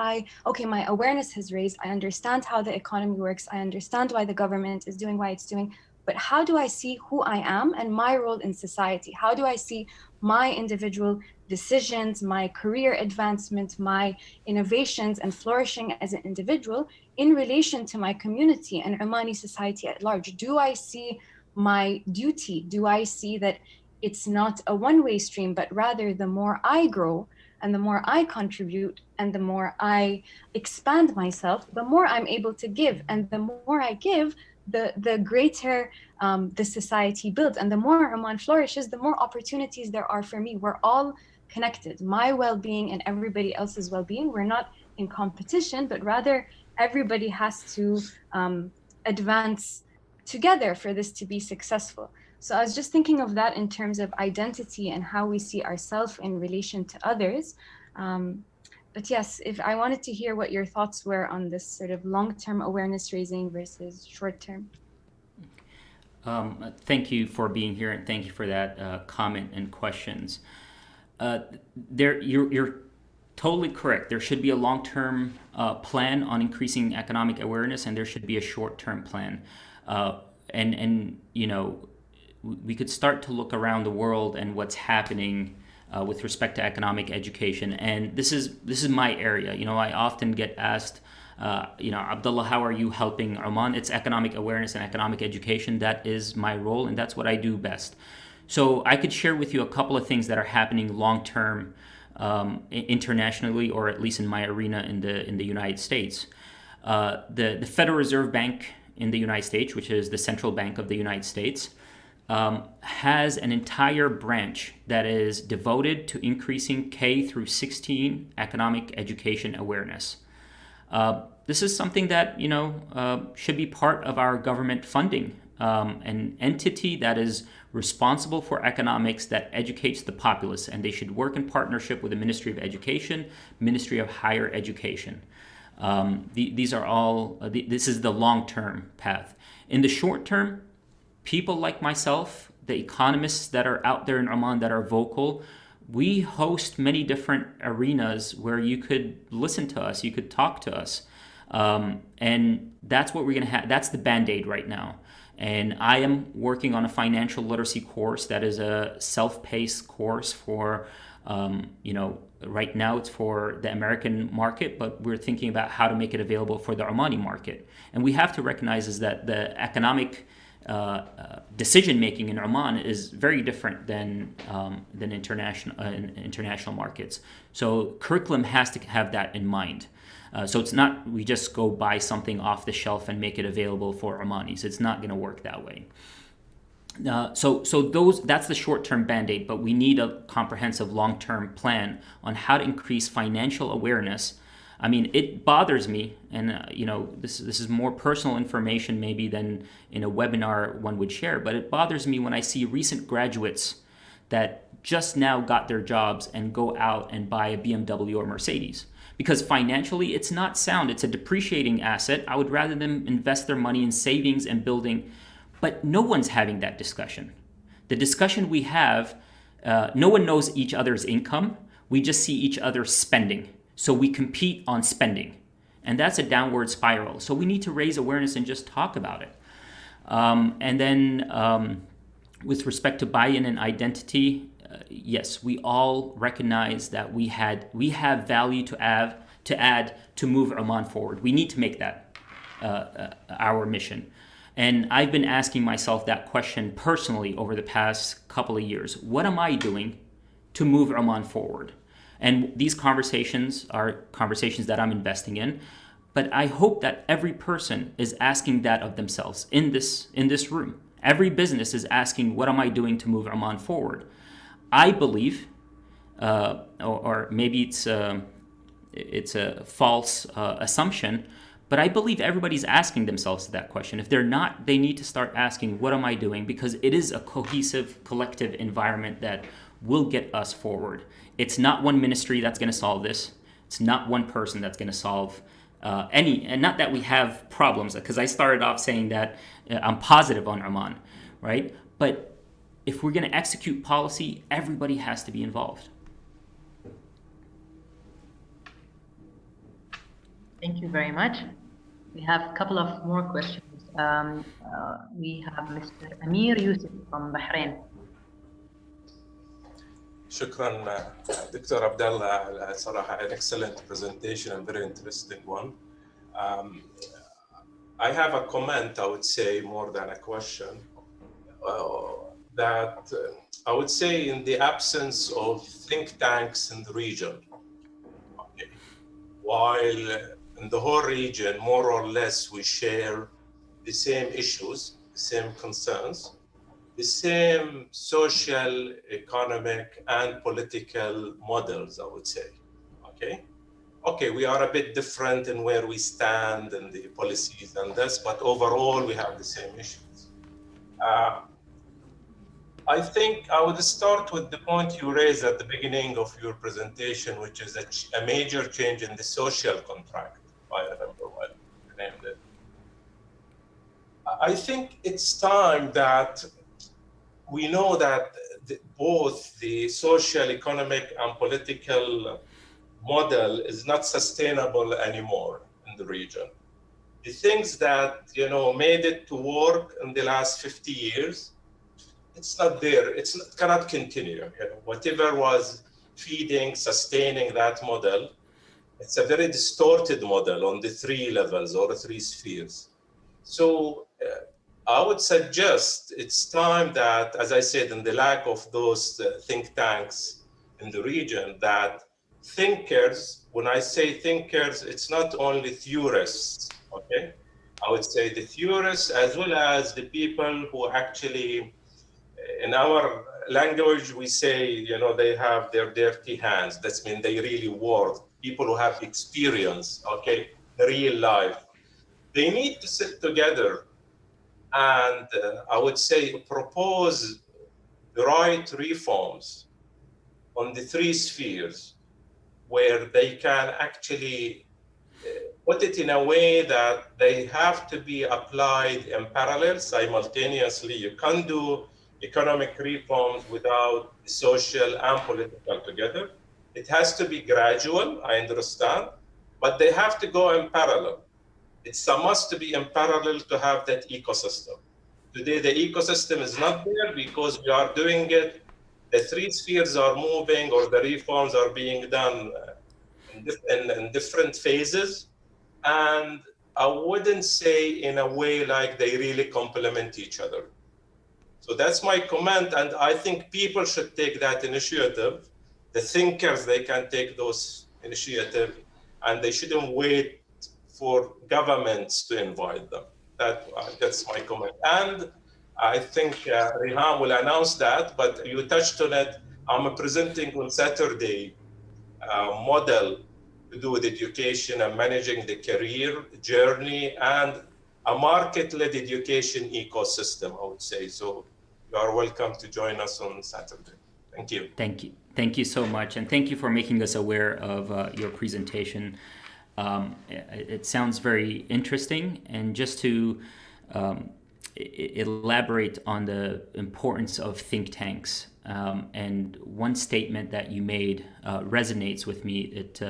okay, my awareness has raised, I understand how the economy works, I understand why the government is doing why it's doing, but how do I see who I am and my role in society? How do I see my individual decisions, my career advancement, my innovations and flourishing as an individual in relation to my community and Omani society at large? Do I see my duty? Do I see that it's not a one-way stream, but rather the more I grow and the more I contribute and the more I expand myself, the more I'm able to give. And the more I give, the greater the society builds. And the more Oman flourishes, the more opportunities there are for me. We're all connected. My well-being and everybody else's well-being, we're not in competition, but rather everybody has to advance together for this to be successful. So I was just thinking of that in terms of identity and how we see ourselves in relation to others. But yes, if I wanted to hear what your thoughts were on this sort of long-term awareness raising versus short-term. Thank you for being here, and thank you for that comment and questions. You're totally correct. There should be a long-term plan on increasing economic awareness, and there should be a short-term plan. And you know, we could start to look around the world and what's happening with respect to economic education. And this is my area. You know, I often get asked, you know, Abdullah, how are you helping Oman? It's economic awareness and economic education. That is my role, and that's what I do best. So I could share with you a couple of things that are happening long-term internationally, or at least in my arena in the United States. The Federal Reserve Bank in the United States, which is the central bank of the United States, has an entire branch that is devoted to increasing K through 16 economic education awareness. This is something that, you know, should be part of our government funding. An entity that is responsible for economics that educates the populace, and they should work in partnership with the Ministry of Education, Ministry of Higher Education. These are all, this is the long-term path. In the short term, people like myself, the economists that are out there in Oman that are vocal, we host many different arenas where you could listen to us, you could talk to us. And that's what we're going to have. That's the Band-Aid right now. And I am working on a financial literacy course that is a self-paced course for, you know, right now it's for the American market, but we're thinking about how to make it available for the Omani market. And we have to recognize is that the economic decision-making in Oman is very different than international markets. So curriculum has to have that in mind. So it's not we just go buy something off the shelf and make it available for Omanis. It's not going to work that way. So that's the short-term Band-Aid, but we need a comprehensive long-term plan on how to increase financial awareness. I mean, it bothers me, and you know, this is more personal information maybe than in a webinar one would share, but it bothers me when I see recent graduates that just now got their jobs and go out and buy a BMW or Mercedes. Because financially, it's not sound. It's a depreciating asset. I would rather them invest their money in savings and building, but no one's having that discussion. The discussion we have, no one knows each other's income. We just see each other spending. So we compete on spending, and that's a downward spiral. So we need to raise awareness and just talk about it. And then with respect to buy-in and identity, yes, we all recognize that we have value to add to move Oman forward. We need to make that our mission. And I've been asking myself that question personally over the past couple of years. What am I doing to move Oman forward? And these conversations are conversations that I'm investing in. But I hope that every person is asking that of themselves in this room. Every business is asking, what am I doing to move Oman forward? I believe, or maybe it's a false assumption, but I believe everybody's asking themselves that question. If they're not, they need to start asking, what am I doing? Because it is a cohesive, collective environment that will get us forward. It's not one ministry that's going to solve this. It's not one person that's going to solve and not that we have problems, because I started off saying that I'm positive on Oman, right? But if we're going to execute policy, everybody has to be involved. Thank you very much. We have a couple of more questions. We have Mr. Amir Yusuf from Bahrain. شكرا دكتور Abdullah. صراحة an excellent presentation and very interesting one. I have a comment, I would say, more than a question. That I would say in the absence of think tanks in the region, okay, while in the whole region, more or less, we share the same issues, the same concerns, the same social, economic, and political models, I would say, okay? Okay, we are a bit different in where we stand and the policies and this, but overall, we have the same issues. I think I would start with the point you raised at the beginning of your presentation, which is a major change in the social contract, if I remember well, you named it. I think it's time that we know that both the social, economic, and political model is not sustainable anymore in the region. The things that made it to work in the last 50 years, it's not there. It cannot continue. Whatever was feeding, sustaining that model, it's a very distorted model on the three levels or the three spheres. So I would suggest it's time that, as I said, in the lack of those think tanks in the region, that thinkers, when I say thinkers, it's not only theorists, okay? I would say the theorists as well as the people who actually, in our language, we say, they have their dirty hands. That means they really work. People who have experience, okay, real life. They need to sit together and I would say propose the right reforms on the three spheres where they can actually put it in a way that they have to be applied in parallel, simultaneously. You can't do economic reforms without the social and political together. It has to be gradual, I understand, but they have to go in parallel. It's a must to be in parallel to have that ecosystem. Today, the ecosystem is not there because we are doing it. The three spheres are moving or the reforms are being done in different phases. And I wouldn't say in a way like they really complement each other. So that's my comment. And I think people should take that initiative. The thinkers, they can take those initiatives and they shouldn't wait for governments to invite them. That's my comment. And I think Rehan will announce that, but you touched on it. I'm presenting on Saturday a model to do with education and managing the career journey and a market-led education ecosystem, I would say. So you are welcome to join us on Saturday. Thank you. Thank you. Thank you so much. And thank you for making us aware of your presentation. It sounds very interesting. And just to elaborate on the importance of think tanks, and one statement that you made resonates with me. It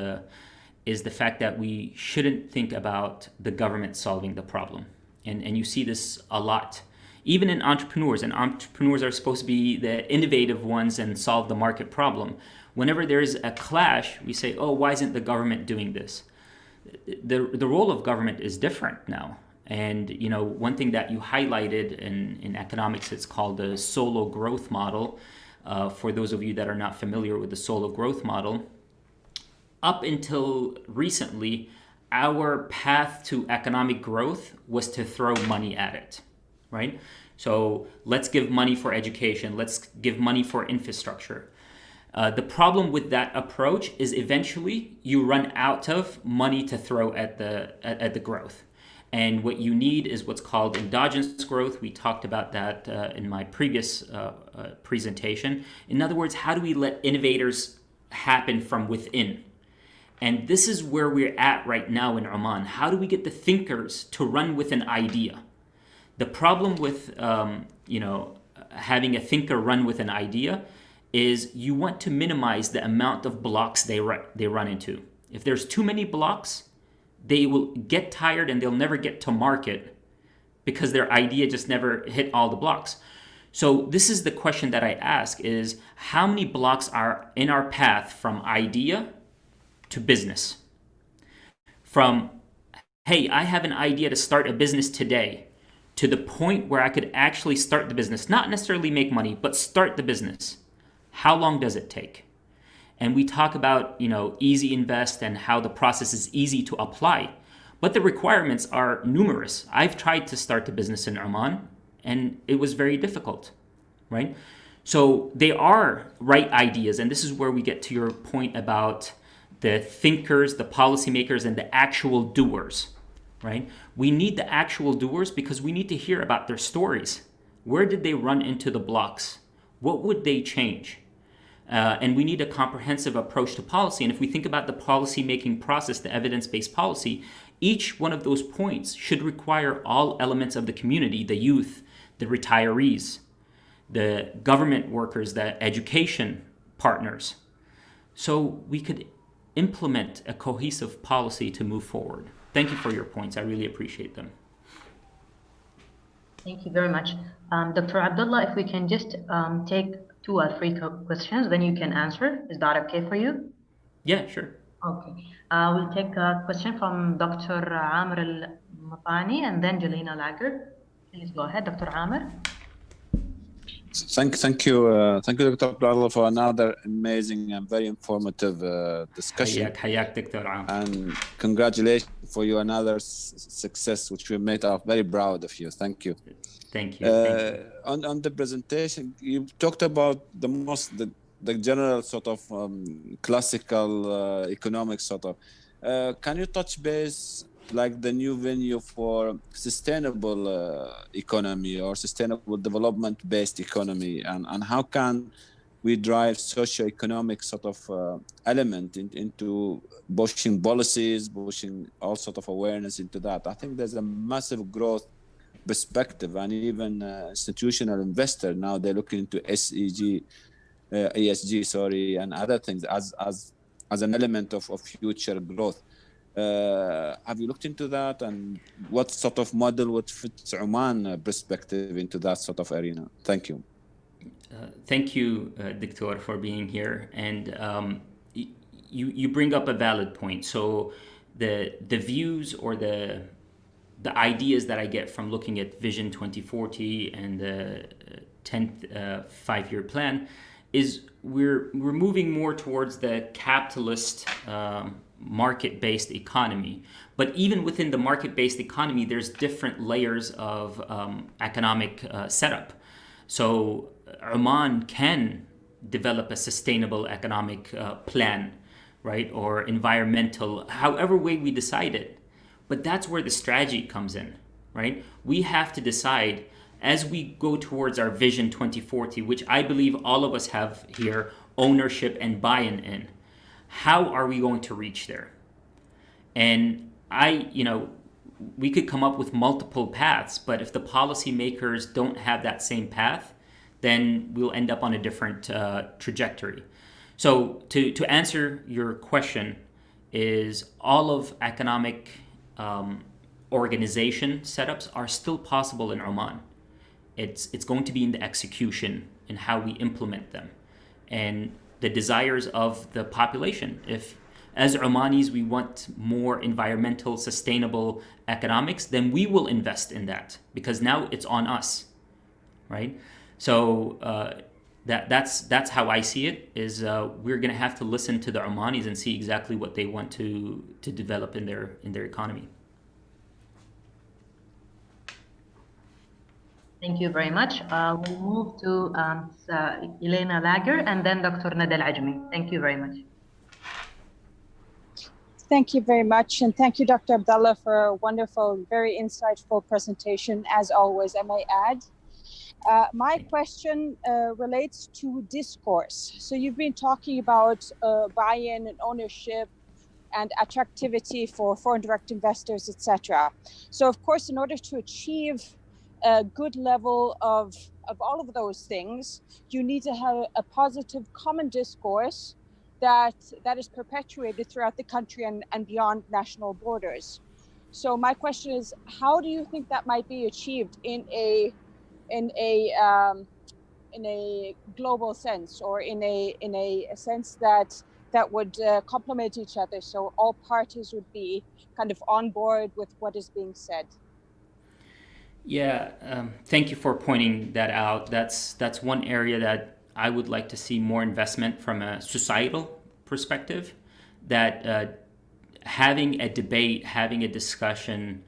is the fact that we shouldn't think about the government solving the problem. And you see this a lot, even in entrepreneurs. And entrepreneurs are supposed to be the innovative ones and solve the market problem. Whenever there's a clash, we say, oh, why isn't the government doing this? The role of government is different now. And one thing that you highlighted in economics, it's called the solo growth model. For those of you that are not familiar with the solo growth model, up until recently, our path to economic growth was to throw money at it, right? So let's give money for education. Let's give money for infrastructure. The problem with that approach is eventually you run out of money to throw at the growth. And what you need is what's called endogenous growth. We talked about that in my previous presentation. In other words, how do we let innovators happen from within? And this is where we're at right now in Oman. How do we get the thinkers to run with an idea? The problem with having a thinker run with an idea is you want to minimize the amount of blocks they run into. If there's too many blocks, they will get tired and they'll never get to market because their idea just never hit all the blocks. So this is the question that I ask is, how many blocks are in our path from idea to business? From, hey, I have an idea to start a business today, to the point where I could actually start the business, not necessarily make money, but start the business. How long does it take? And we talk about, easy invest and how the process is easy to apply, but the requirements are numerous. I've tried to start a business in Oman and it was very difficult, right? So they are right ideas. And this is where we get to your point about the thinkers, the policymakers, and the actual doers, right? We need the actual doers because we need to hear about their stories. Where did they run into the blocks? What would they change? And we need a comprehensive approach to policy. And if we think about the policy-making process, the evidence-based policy, each one of those points should require all elements of the community, the youth, the retirees, the government workers, the education partners, so we could implement a cohesive policy to move forward. Thank you for your points. I really appreciate them. Thank you very much. Dr. Abdullah, if we can just take 2 or 3 questions, then you can answer. Is that okay for you? Yeah, sure. Okay. We'll take a question from Dr. Amr Al-Matani and then Jelena Lager. Please go ahead, Dr. Amr. Thank you, Dr. Abdullah, for another amazing and very informative discussion. Hayak, Dr. Amr. And congratulations for you another success, which we made us very proud of you. Thank you. Thank you. On the presentation, you talked about the general sort of classical economic sort of. Can you touch base like the new venue for sustainable economy or sustainable development based economy, and how can we drive socio-economic sort of element into pushing policies, pushing all sort of awareness into that? I think there's a massive growth perspective, and even institutional investor now they're looking into ESG, and other things as an element of future growth. Have you looked into that, and what sort of model would fit Oman perspective into that sort of arena? Thank you. Thank you, Dictor, for being here. And you bring up a valid point. So the views or the ideas that I get from looking at Vision 2040 and the 10th five-year plan is we're moving more towards the capitalist market-based economy. But even within the market-based economy, there's different layers of economic setup. So Oman can develop a sustainable economic plan, right? Or environmental, however way we decide it. But that's where the strategy comes in, right? We have to decide as we go towards our Vision 2040, which I believe all of us have here ownership and buy-in in. How are we going to reach there? And we could come up with multiple paths, but if the policymakers don't have that same path, then we'll end up on a different trajectory. So to answer your question is all of economic organization setups are still possible in Oman. It's going to be in the execution and how we implement them and the desires of the population. If as Omanis we want more environmental sustainable economics, then we will invest in that because now it's on us, right? So that's how I see it is we're going to have to listen to the Omanis and see exactly what they want to develop in their economy. Thank you very much. We'll move to Jelena Lager and then Dr. Nada Al-Ajmi. Thank you very much. Thank you very much. And thank you, Dr. Abdullah, for a wonderful, very insightful presentation, as always, I may add. My question relates to discourse. So you've been talking about buy-in and ownership and attractivity for foreign direct investors, etc. So of course, in order to achieve a good level of all of those things, you need to have a positive common discourse that is perpetuated throughout the country and beyond national borders. So my question is, how do you think that might be achieved in a global sense, or in a sense that would complement each other, so all parties would be kind of on board with what is being said? Yeah, thank you for pointing that out. That's one area that I would like to see more investment from a societal perspective, that having a debate, having a discussion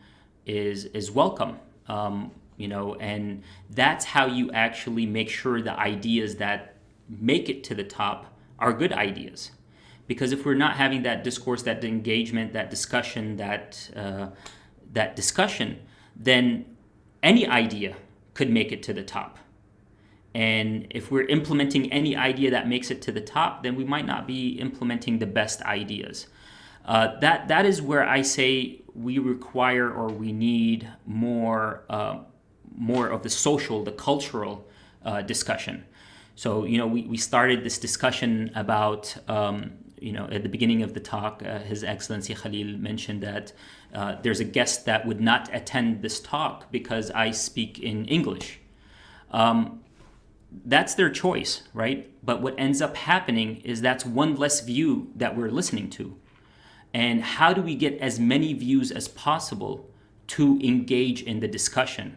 is welcome. And that's how you actually make sure the ideas that make it to the top are good ideas. Because if we're not having that discourse, that engagement, that discussion, then any idea could make it to the top. And if we're implementing any idea that makes it to the top, then we might not be implementing the best ideas. That is where I say we require, or we need more of the social, the cultural discussion. So, we started this discussion about, at the beginning of the talk, His Excellency Khalil mentioned that there's a guest that would not attend this talk because I speak in English. That's their choice, right? But what ends up happening is that's one less view that we're listening to. And how do we get as many views as possible to engage in the discussion,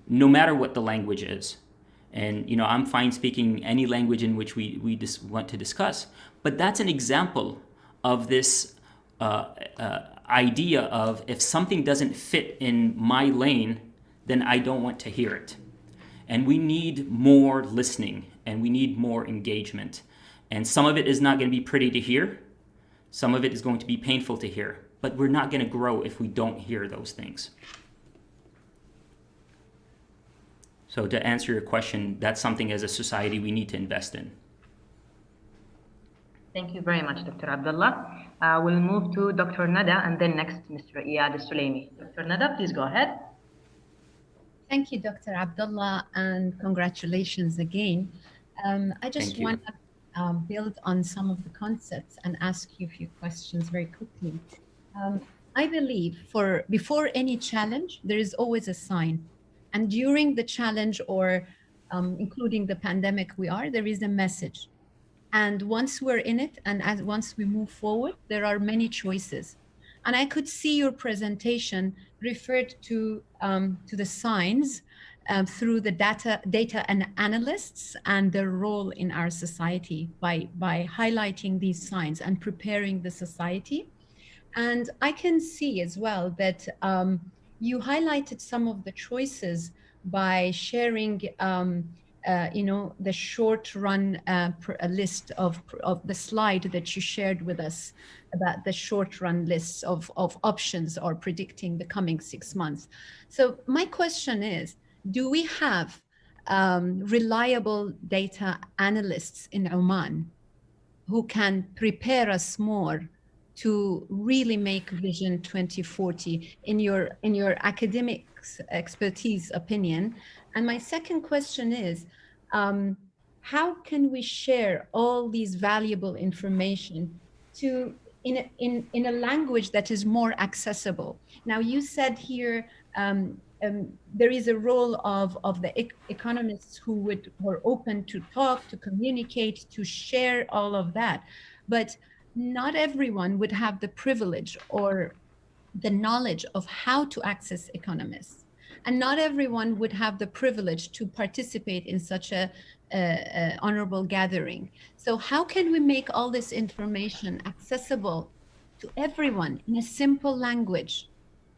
no matter what the language is? And, I'm fine speaking any language in which we just want to discuss. But that's an example of this idea of, if something doesn't fit in my lane, then I don't want to hear it. And we need more listening, and we need more engagement. And some of it is not going to be pretty to hear. Some of it is going to be painful to hear. But we're not going to grow if we don't hear those things. So to answer your question, that's something as a society we need to invest in. Thank you very much, Dr. Abdullah. We'll move to Dr. Nada, and then next, Mr. Iyad Al-Sulaimi. Dr. Nada, please go ahead. Thank you, Dr. Abdullah, and congratulations again. I just want to build on some of the concepts and ask you a few questions very quickly. I believe before any challenge, there is always a sign. And during the challenge, or including the pandemic there is a message. And once we're in it, and once we move forward, there are many choices. And I could see your presentation referred to the signs through the data and analysts and their role in our society by highlighting these signs and preparing the society. And I can see as well that you highlighted some of the choices by sharing the short run list of the slide that you shared with us about the short run lists of options or predicting the coming 6 months. So my question is, do we have reliable data analysts in Oman who can prepare us more to really make Vision 2040 in your academic expertise opinion? And my second question is, how can we share all these valuable information in a language that is more accessible? Now, you said here there is a role of the economists who are open to talk, to communicate, to share all of that, but not everyone would have the privilege or the knowledge of how to access economists. And not everyone would have the privilege to participate in such a honorable gathering. So how can we make all this information accessible to everyone in a simple language?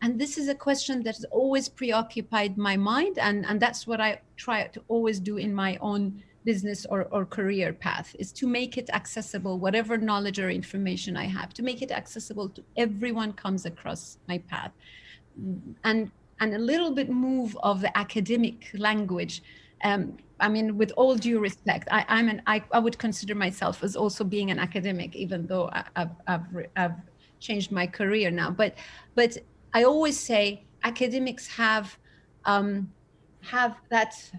And this is a question that has always preoccupied my mind. And that's what I try to always do in my own business or career path, is to make it accessible, whatever knowledge or information I have, to make it accessible to everyone comes across my path. And a little bit move of the academic language. I mean, with all due respect, I would consider myself as also being an academic, even though I've changed my career now. But I always say academics have that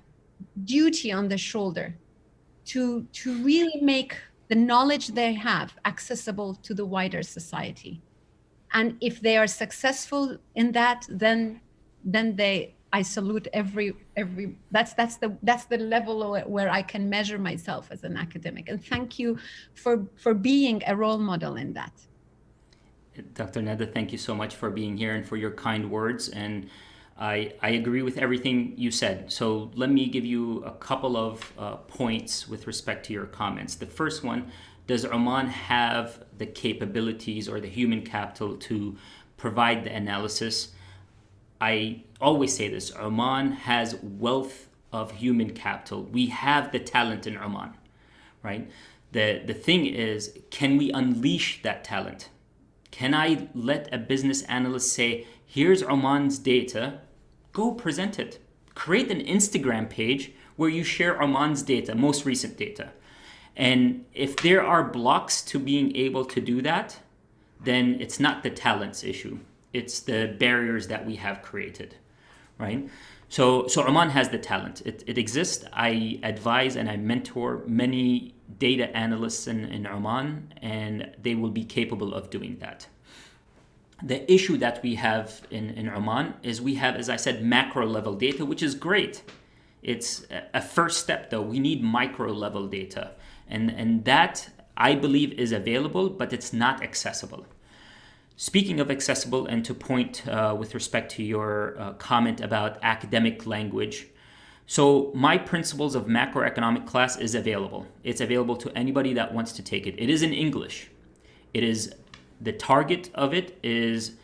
duty on the shoulder to really make the knowledge they have accessible to the wider society. And if they are successful in that, then I salute every that's the level where I can measure myself as an academic. And thank you for being a role model in that. Dr. Neda, thank you so much for being here and for your kind words. And I agree with everything you said. So let me give you a couple of points with respect to your comments. The first one, does Oman have the capabilities or the human capital to provide the analysis? I always say this, Oman has wealth of human capital. We have the talent in Oman, right? The thing is, can we unleash that talent? Can I let a business analyst say, here's Oman's data, go present it. Create an Instagram page where you share Oman's data, most recent data. And if there are blocks to being able to do that, then it's not the talents issue. It's the barriers that we have created, right? So Oman has the talent. It exists. I advise and I mentor many data analysts in Oman, and they will be capable of doing that. The issue that we have in Oman is we have, as I said, macro level data, which is great. It's a first step though. We need micro level data. And that, I believe, is available, but it's not accessible. Speaking of accessible, and to point with respect to your comment about academic language, so my principles of macroeconomic class is available. It's available to anybody that wants to take it. It is in English. It is, the target of it is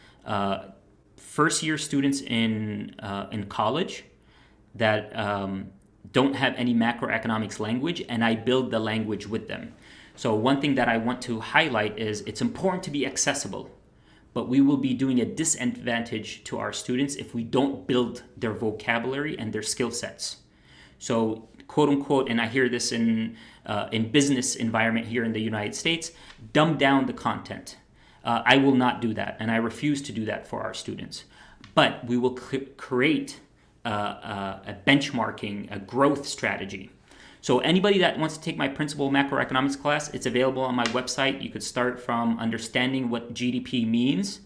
first year students in college that don't have any macroeconomics language, and I build the language with them. So one thing that I want to highlight is it's important to be accessible, but we will be doing a disadvantage to our students if we don't build their vocabulary and their skill sets. So quote unquote, and I hear this in business environment here in the United States, dumb down the content. I will not do that, and I refuse to do that for our students. But we will create a benchmarking, a growth strategy. So anybody that wants to take my principal macroeconomics class, it's available on my website. You could start from understanding what GDP means,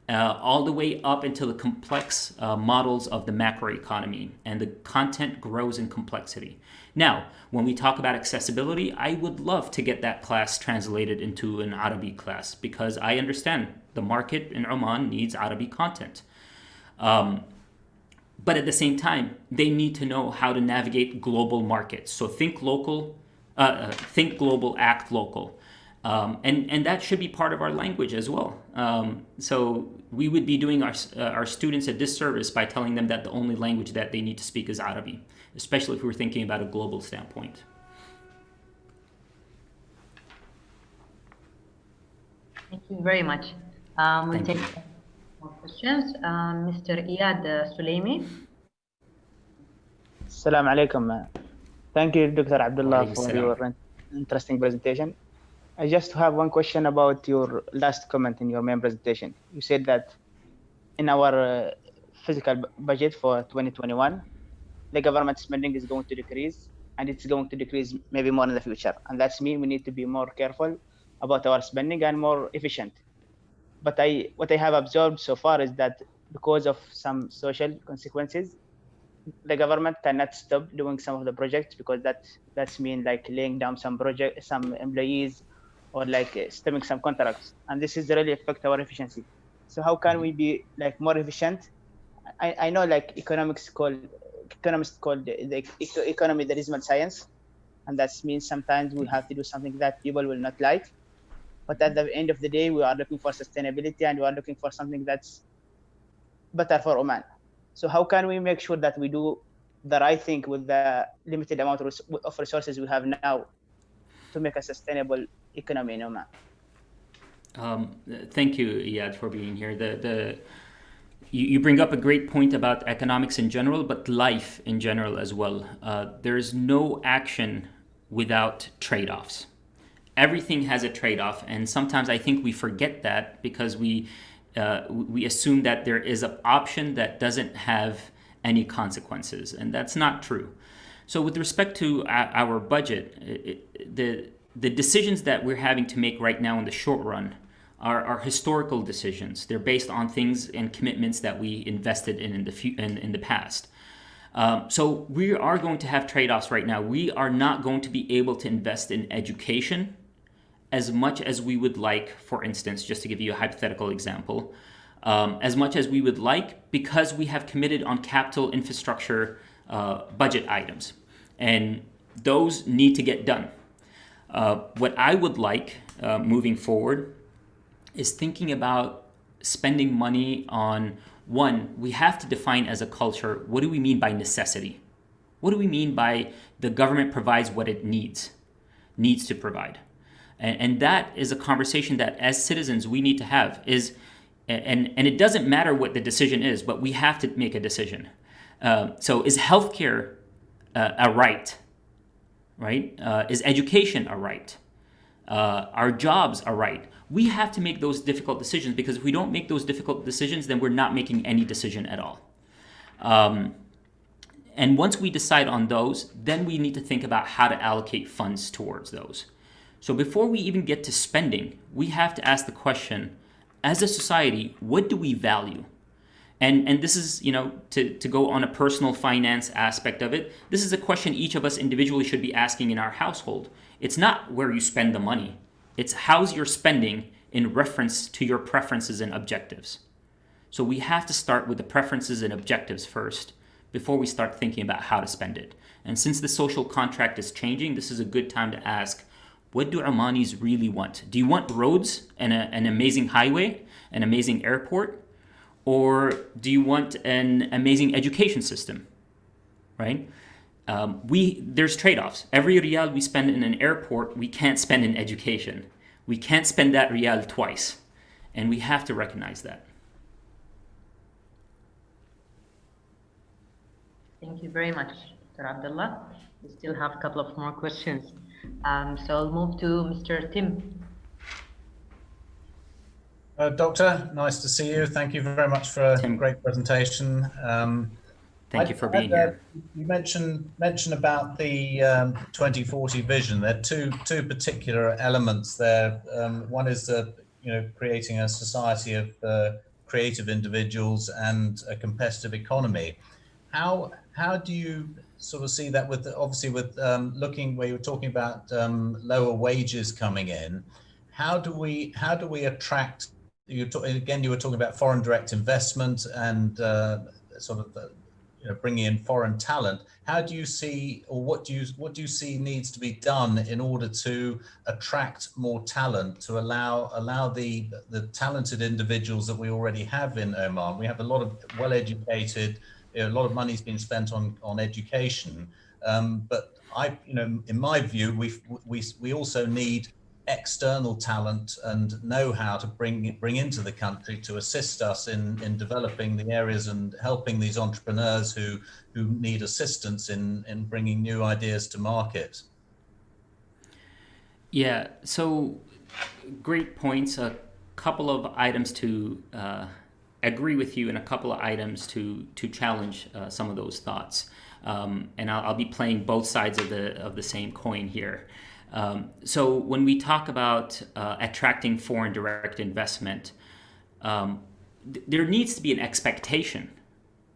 all the way up into the complex models of the macroeconomy, and the content grows in complexity. Now, when we talk about accessibility, I would love to get that class translated into an Arabic class, because I understand the market in Oman needs Arabic content. But at the same time, they need to know how to navigate global markets. So think local, think global, act local. And that should be part of our language as well. So we would be doing our students a disservice by telling them that the only language that they need to speak is Arabic, especially if we're thinking about a global standpoint. Thank you very much. We'll take more questions. Mr. Iyad Sulaimi. Assalamu alaikum. Thank you, Dr. Abdullah, for your interesting presentation. I just have one question about your last comment in your main presentation. You said that in our physical budget for 2021, the government spending is going to decrease, and it's going to decrease maybe more in the future. And that's mean we need to be more careful about our spending and more efficient. But what I have observed so far is that because of some social consequences, the government cannot stop doing some of the projects, because that's mean like laying down some employees, or like stemming some contracts, and this is really affect our efficiency. So how can we be like more efficient? I know like economists call the economy the dismal science, and that means sometimes we have to do something that people will not like. But at the end of the day, we are looking for sustainability, and we are looking for something that's better for Oman. So how can we make sure that we do the right thing with the limited amount of resources we have now to make a sustainable economy in Oman? Thank you, Iyad, for being here. You bring up a great point about economics in general, but life in general as well. There is no action without trade-offs. everything has a trade-off, and sometimes I think we forget that because we assume that there is an option that doesn't have any consequences, and that's not true. So with respect to our budget, the decisions that we're having to make right now in the short run are historical decisions. They're based on things and commitments that we invested in the past. So we are going to have trade-offs right now. We are not going to be able to invest in education as much as we would like, for instance, just to give you a hypothetical example, as much as we would like, because we have committed on capital infrastructure budget items. And those need to get done. What I would like moving forward is thinking about spending money on, one, we have to define as a culture, what do we mean by necessity? What do we mean by the government provides what it needs to provide? And that is a conversation that as citizens we need to have, and it doesn't matter what the decision is, but we have to make a decision. So is healthcare a right? Right? Is education a right? Our jobs are right? We have to make those difficult decisions, because if we don't make those difficult decisions, then we're not making any decision at all. And once we decide on those, then we need to think about how to allocate funds towards those. So before we even get to spending, we have to ask the question, as a society, what do we value? And this is, to go on a personal finance aspect of it, this is a question each of us individually should be asking in our household. It's not where you spend the money. It's how's your spending in reference to your preferences and objectives. So we have to start with the preferences and objectives first before we start thinking about how to spend it. And since the social contract is changing, this is a good time to ask, what do Omanis really want? Do you want roads and an amazing highway, an amazing airport? Or do you want an amazing education system, right? There's trade-offs. Every riyal we spend in an airport, we can't spend in education. We can't spend that riyal twice. And we have to recognize that. Thank you very much, Dr. Abdullah. We still have a couple of more questions. So I'll move to Mr. Tim. Doctor, nice to see you. Thank you very much for a great presentation. Thank you for being here. You mentioned about the 2040 vision. There are two particular elements there. One is creating a society of creative individuals and a competitive economy. How do you sort of see that with looking where you were talking about lower wages coming in? How do we attract? You were talking about foreign direct investment and bringing in foreign talent. How do you see, or what do you see needs to be done in order to attract more talent, to allow the talented individuals that we already have in Oman? We have a lot of well-educated, a lot of money's been spent on education, but in my view, we also need external talent and know-how to bring into the country to assist us in developing the areas and helping these entrepreneurs who need assistance in bringing new ideas to market. Yeah, so great points. A couple of items to agree with you and a couple of items to challenge some of those thoughts. And I'll be playing both sides of the same coin here. So when we talk about attracting foreign direct investment, there needs to be an expectation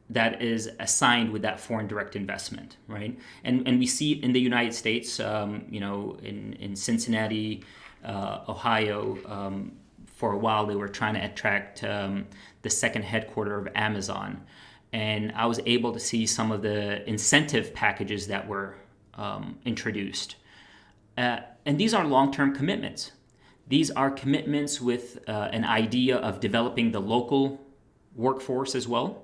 that is assigned with that foreign direct investment, right? And we see it in the United States, in Cincinnati, Ohio. For a while, they were trying to attract the second headquarter of Amazon. And I was able to see some of the incentive packages that were introduced. And these are long-term commitments. These are commitments with an idea of developing the local workforce as well,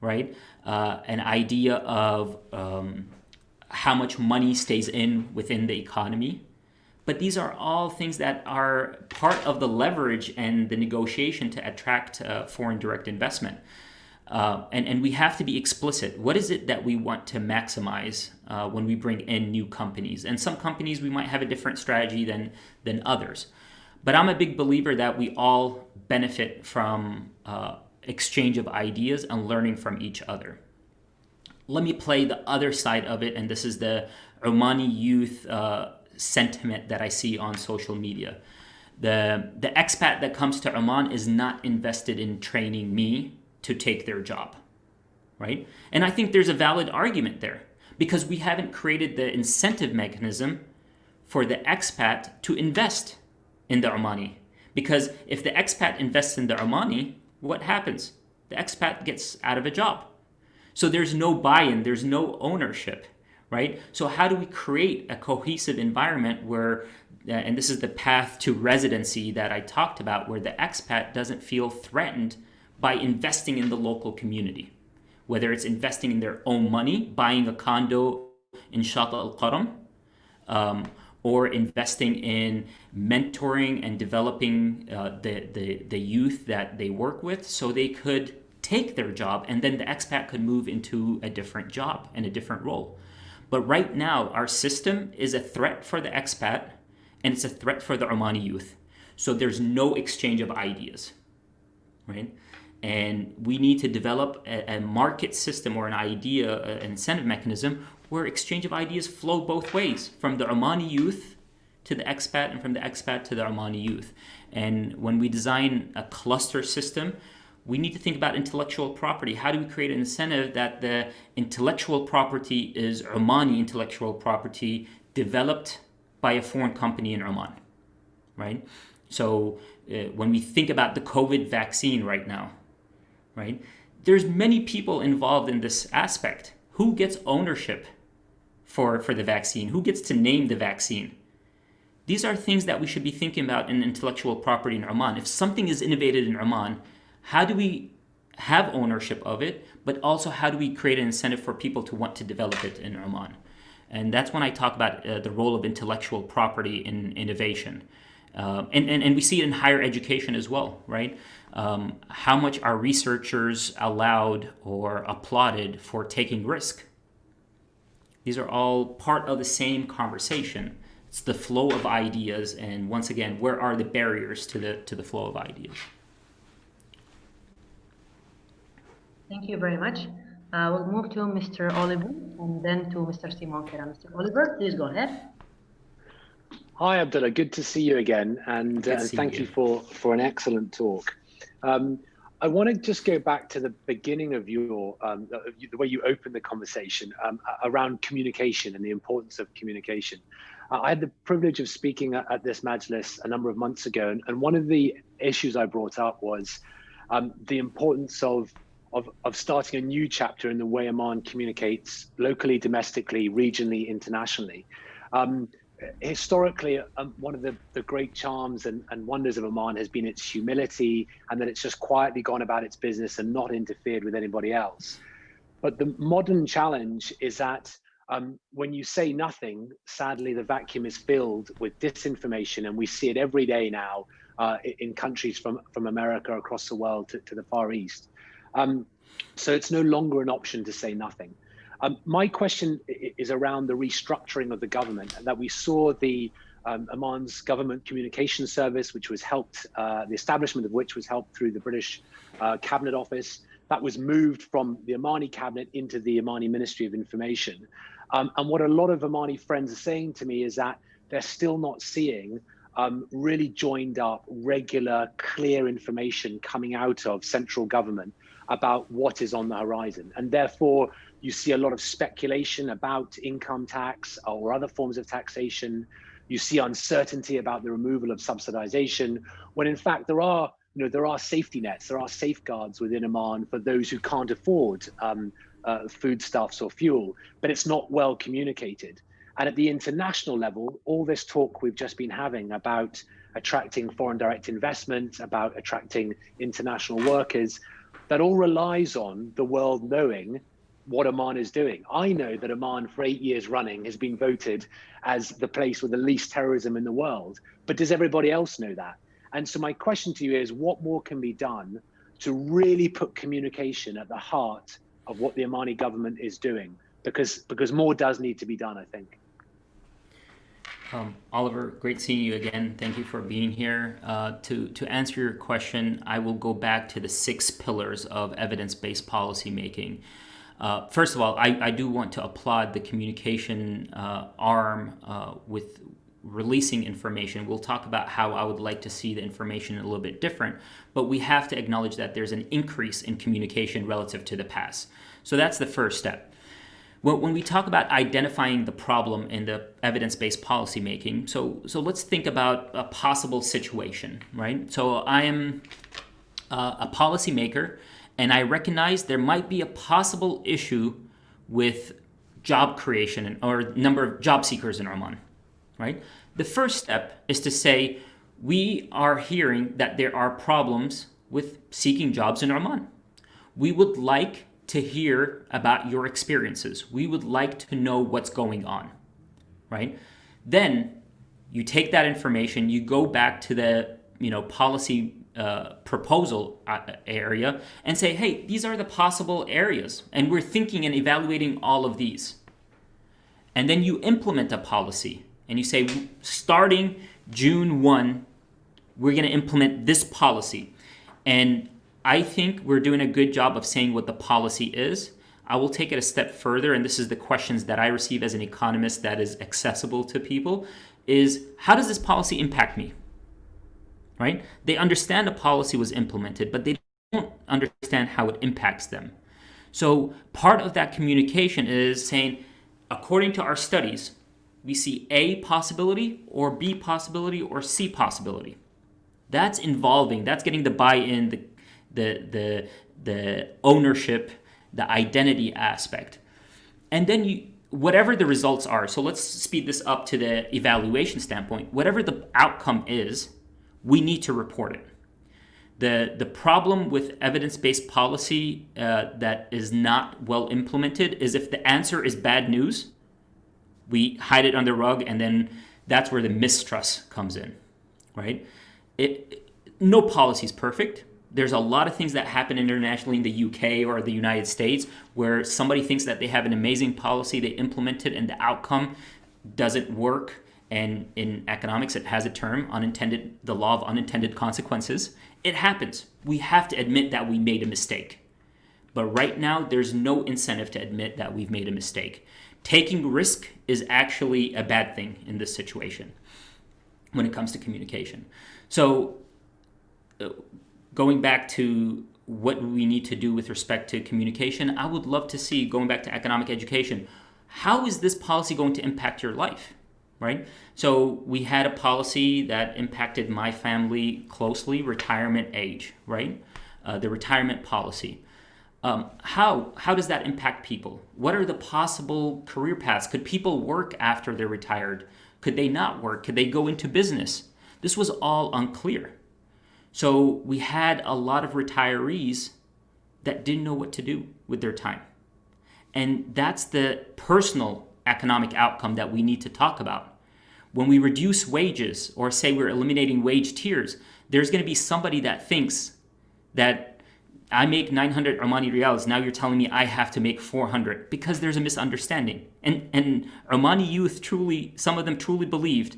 right? An idea of how much money stays within the economy. But these are all things that are part of the leverage and the negotiation to attract foreign direct investment. And we have to be explicit. What is it that we want to maximize when we bring in new companies? And some companies, we might have a different strategy than others. But I'm a big believer that we all benefit from exchange of ideas and learning from each other. Let me play the other side of it, and this is the Omani youth sentiment that I see on social media. The expat that comes to Oman is not invested in training me to take their job, right? And I think there's a valid argument there because we haven't created the incentive mechanism for the expat to invest in the Omani. Because if the expat invests in the Omani, what happens? The expat gets out of a job. So there's no buy-in, there's no ownership, right? So how do we create a cohesive environment where, and this is the path to residency that I talked about, where the expat doesn't feel threatened by investing in the local community, whether it's investing in their own money, buying a condo in Shatta al-Qaram, or investing in mentoring and developing the youth that they work with so they could take their job and then the expat could move into a different job and a different role. But right now, our system is a threat for the expat and it's a threat for the Omani youth. So there's no exchange of ideas, right? And we need to develop a market system or an idea, an incentive mechanism where exchange of ideas flow both ways, from the Omani youth to the expat and from the expat to the Omani youth. And when we design a cluster system, we need to think about intellectual property. How do we create an incentive that the intellectual property is Omani intellectual property developed by a foreign company in Oman, right? So when we think about the COVID vaccine right now, right, there's many people involved in this aspect. Who gets ownership for the vaccine? Who gets to name the vaccine? These are things that we should be thinking about in intellectual property in Oman. If something is innovated in Oman, how do we have ownership of it, but also how do we create an incentive for people to want to develop it in Oman? And that's when I talk about the role of intellectual property in innovation. And we see it in higher education as well, right? How much are researchers allowed or applauded for taking risk? These are all part of the same conversation. It's the flow of ideas, and once again, where are the barriers to the flow of ideas? Thank you very much. We'll move to Mr. Oliver and then to Mr. Simon Kera. Mr. Oliver, please go ahead. Hi, Abdullah. Good to see you again, and thank you for an excellent talk. I want to just go back to the beginning of your the way you opened the conversation around communication and the importance of communication. I had the privilege of speaking at this Majlis a number of months ago, and one of the issues I brought up was the importance of starting a new chapter in the way Oman communicates locally, domestically, regionally, internationally. Historically, one of the great charms and wonders of Oman has been its humility, and that it's just quietly gone about its business and not interfered with anybody else. But the modern challenge is that when you say nothing, sadly, the vacuum is filled with disinformation, and we see it every day now in countries from America across the world to the Far East. So it's no longer an option to say nothing. My question is around the restructuring of the government, and that we saw the Oman's government communication service, which was helped, the establishment of which was helped through the British Cabinet Office. That was moved from the Omani Cabinet into the Omani Ministry of Information. And what a lot of Omani friends are saying to me is that they're still not seeing really joined up, regular, clear information coming out of central government about what is on the horizon. And therefore, you see a lot of speculation about income tax or other forms of taxation. You see uncertainty about the removal of subsidization, when in fact there are safety nets, there are safeguards within Oman for those who can't afford foodstuffs or fuel, but it's not well communicated. And at the international level, all this talk we've just been having about attracting foreign direct investment, about attracting international workers, that all relies on the world knowing what Oman is doing. I know that Oman for 8 years running has been voted as the place with the least terrorism in the world, but does everybody else know that? And so my question to you is, what more can be done to really put communication at the heart of what the Omani government is doing, because more does need to be done, I think. Oliver, great seeing you again. Thank you for being here. To answer your question, I will go back to the 6 pillars of evidence-based policymaking. First of all, I do want to applaud the communication arm with releasing information. We'll talk about how I would like to see the information a little bit different, but we have to acknowledge that there's an increase in communication relative to the past. So that's the first step. When we talk about identifying the problem in the evidence-based policymaking, so let's think about a possible situation, right? So I am a policymaker, and I recognize there might be a possible issue with job creation or number of job seekers in Oman, right? The first step is to say, we are hearing that there are problems with seeking jobs in Oman. We would like to hear about your experiences. We would like to know what's going on, right? Then you take that information, you go back to the policy proposal area and say, hey, these are the possible areas, and we're thinking and evaluating all of these. And then you implement a policy, and you say, starting June 1, we're going to implement this policy. And I think we're doing a good job of saying what the policy is. I will take it a step further, and this is the questions that I receive as an economist that is accessible to people, is how does this policy impact me, right? They understand a policy was implemented, but they don't understand how it impacts them. So part of that communication is saying, according to our studies, we see A possibility or B possibility or C possibility. That's involving, that's getting the buy-in, the ownership, the identity aspect. And then whatever the results are, so let's speed this up to the evaluation standpoint, whatever the outcome is, we need to report it. The problem with evidence-based policy that is not well implemented is if the answer is bad news, we hide it under the rug, and then that's where the mistrust comes in, right? No policy is perfect. There's a lot of things that happen internationally in the UK or the United States where somebody thinks that they have an amazing policy, they implement it, and the outcome doesn't work. And in economics, it has a term, the law of unintended consequences. It happens. We have to admit that we made a mistake. But right now, there's no incentive to admit that we've made a mistake. Taking risk is actually a bad thing in this situation when it comes to communication. So going back to what we need to do with respect to communication, I would love to see, going back to economic education, how is this policy going to impact your life, right? So we had a policy that impacted my family closely, retirement age, right? The retirement policy. How does that impact people? What are the possible career paths? Could people work after they're retired? Could they not work? Could they go into business? This was all unclear. So we had a lot of retirees that didn't know what to do with their time. And that's the personal economic outcome that we need to talk about. When we reduce wages or say we're eliminating wage tiers, there's going to be somebody that thinks that I make 900 Omani riyals, now you're telling me I have to make 400, because there's a misunderstanding. And Omani youth some of them truly believed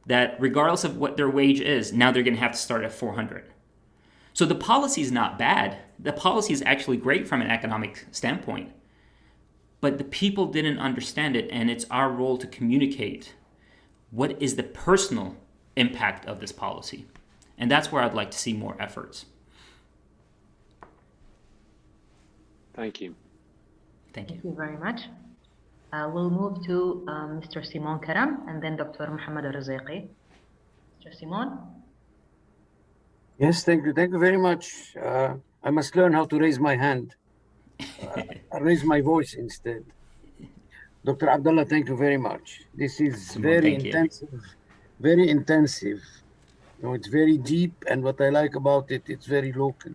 that regardless of what their wage is, now they're going to have to start at 400. So the policy is not bad. The policy is actually great from an economic standpoint. But the people didn't understand it, and it's our role to communicate what is the personal impact of this policy. And that's where I'd like to see more efforts. Thank you. Thank you. Thank you very much. We'll move to Mr. Simon Karam and then Dr. Mohammed Al-Rizaiqi. Mr. Simon? Yes, thank you. Thank you very much. I must learn how to raise my hand. I'll raise my voice instead. Dr. Abdullah, thank you very much. This is very intensive, very intensive. It's very deep, and what I like about it, it's very local.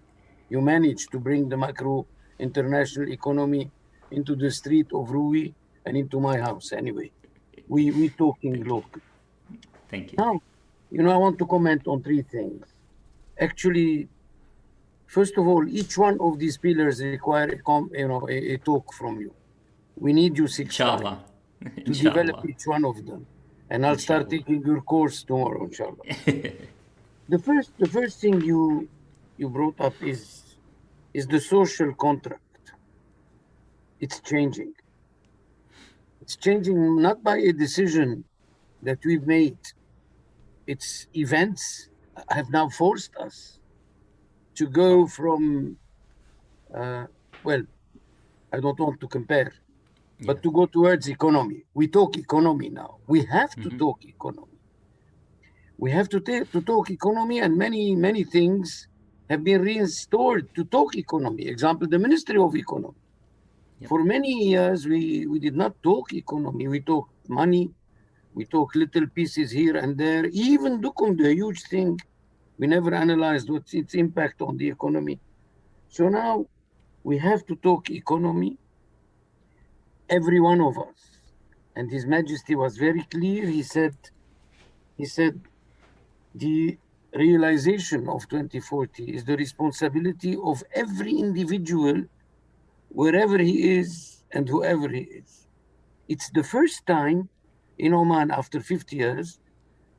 You managed to bring the macro international economy into the street of Rui and into my house anyway. We talking local. Thank you. Now, I want to comment on 3 things. Actually, First of all, each one of these pillars require a talk from you. We need you 6 times to develop each one of them. And I'll start taking your course tomorrow, inshallah. The first thing you brought up is the social contract. It's changing. It's changing not by a decision that we've made. It's events have now forced us to go from, well, I don't want to compare, but to go towards economy. We talk economy now. We have to talk economy. We have to talk economy, and many things have been restored to talk economy. Example, the Ministry of Economy. For many years, we did not talk economy. We talked money. We talk little pieces here and there. Even Dukum, the huge thing, we never analyzed what's its impact on the economy. So now we have to talk economy, every one of us. And His Majesty was very clear. He said, the realization of 2040 is the responsibility of every individual, wherever he is and whoever he is. It's the first time in Oman after 50 years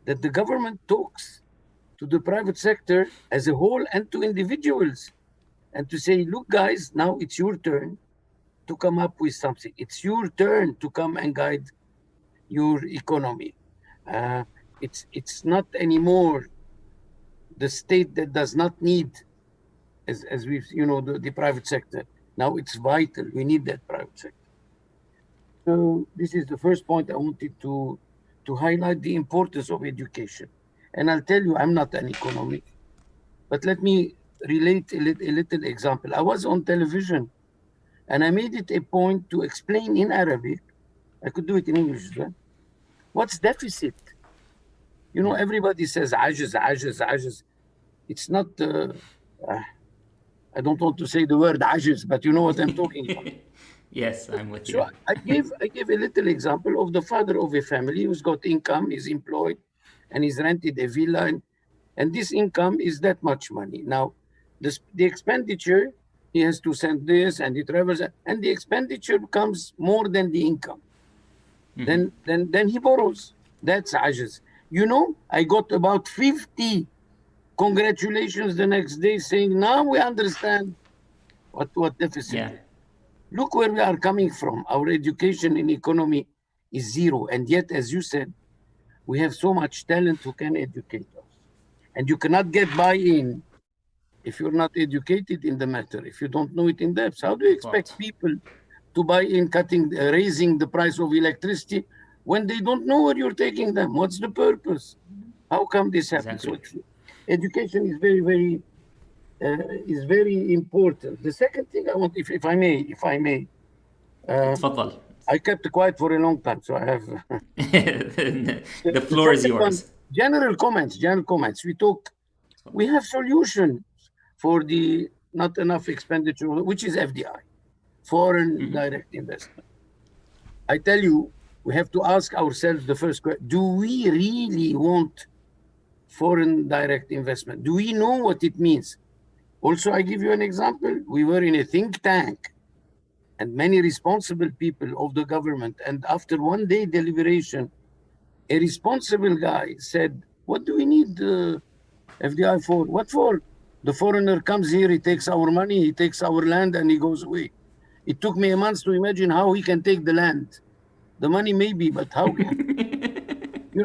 that the government talks to the private sector as a whole and to individuals, and to say, look guys, now it's your turn to come up with something. It's your turn to come and guide your economy. It's not anymore the state that does not need, as we've, the private sector. Now it's vital. We need that private sector. So this is the first point I wanted to highlight, the importance of education. And I'll tell you, I'm not an economic, but let me relate a little example. I was on television and I made it a point to explain in Arabic. I could do it in English as well. What's deficit? Everybody says ajiz. It's not, I don't want to say the word ajiz, but you know what I'm talking about. Yes, I'm with you. So I gave a little example of the father of a family who's got income, is employed, and he's rented a villa, and this income is that much money. Now, the expenditure, he has to send this, and he travels, and the expenditure becomes more than the income. Then he borrows. That's ajiz. I got about 50 congratulations the next day saying, now we understand what deficit is. Look where we are coming from. Our education in economy is zero. And yet, as you said, we have so much talent who can educate us. And you cannot get buy-in if you're not educated in the matter, if you don't know it in depth. How do you expect people to buy in raising the price of electricity when they don't know where you're taking them? What's the purpose? How come this happens? Exactly. So education is very important. The second thing I want, if I may, I kept quiet for a long time, so I have. The floor is yours. General comments. We have solutions for the not enough expenditure, which is FDI, foreign direct investment. I tell you, we have to ask ourselves the first question: do we really want foreign direct investment? Do we know what it means? Also, I give you an example. We were in a think tank and many responsible people of the government. And after one day deliberation, a responsible guy said, what do we need FDI for? What for? The foreigner comes here, he takes our money, he takes our land, and he goes away. It took me a month to imagine how he can take the land. The money maybe, but how can?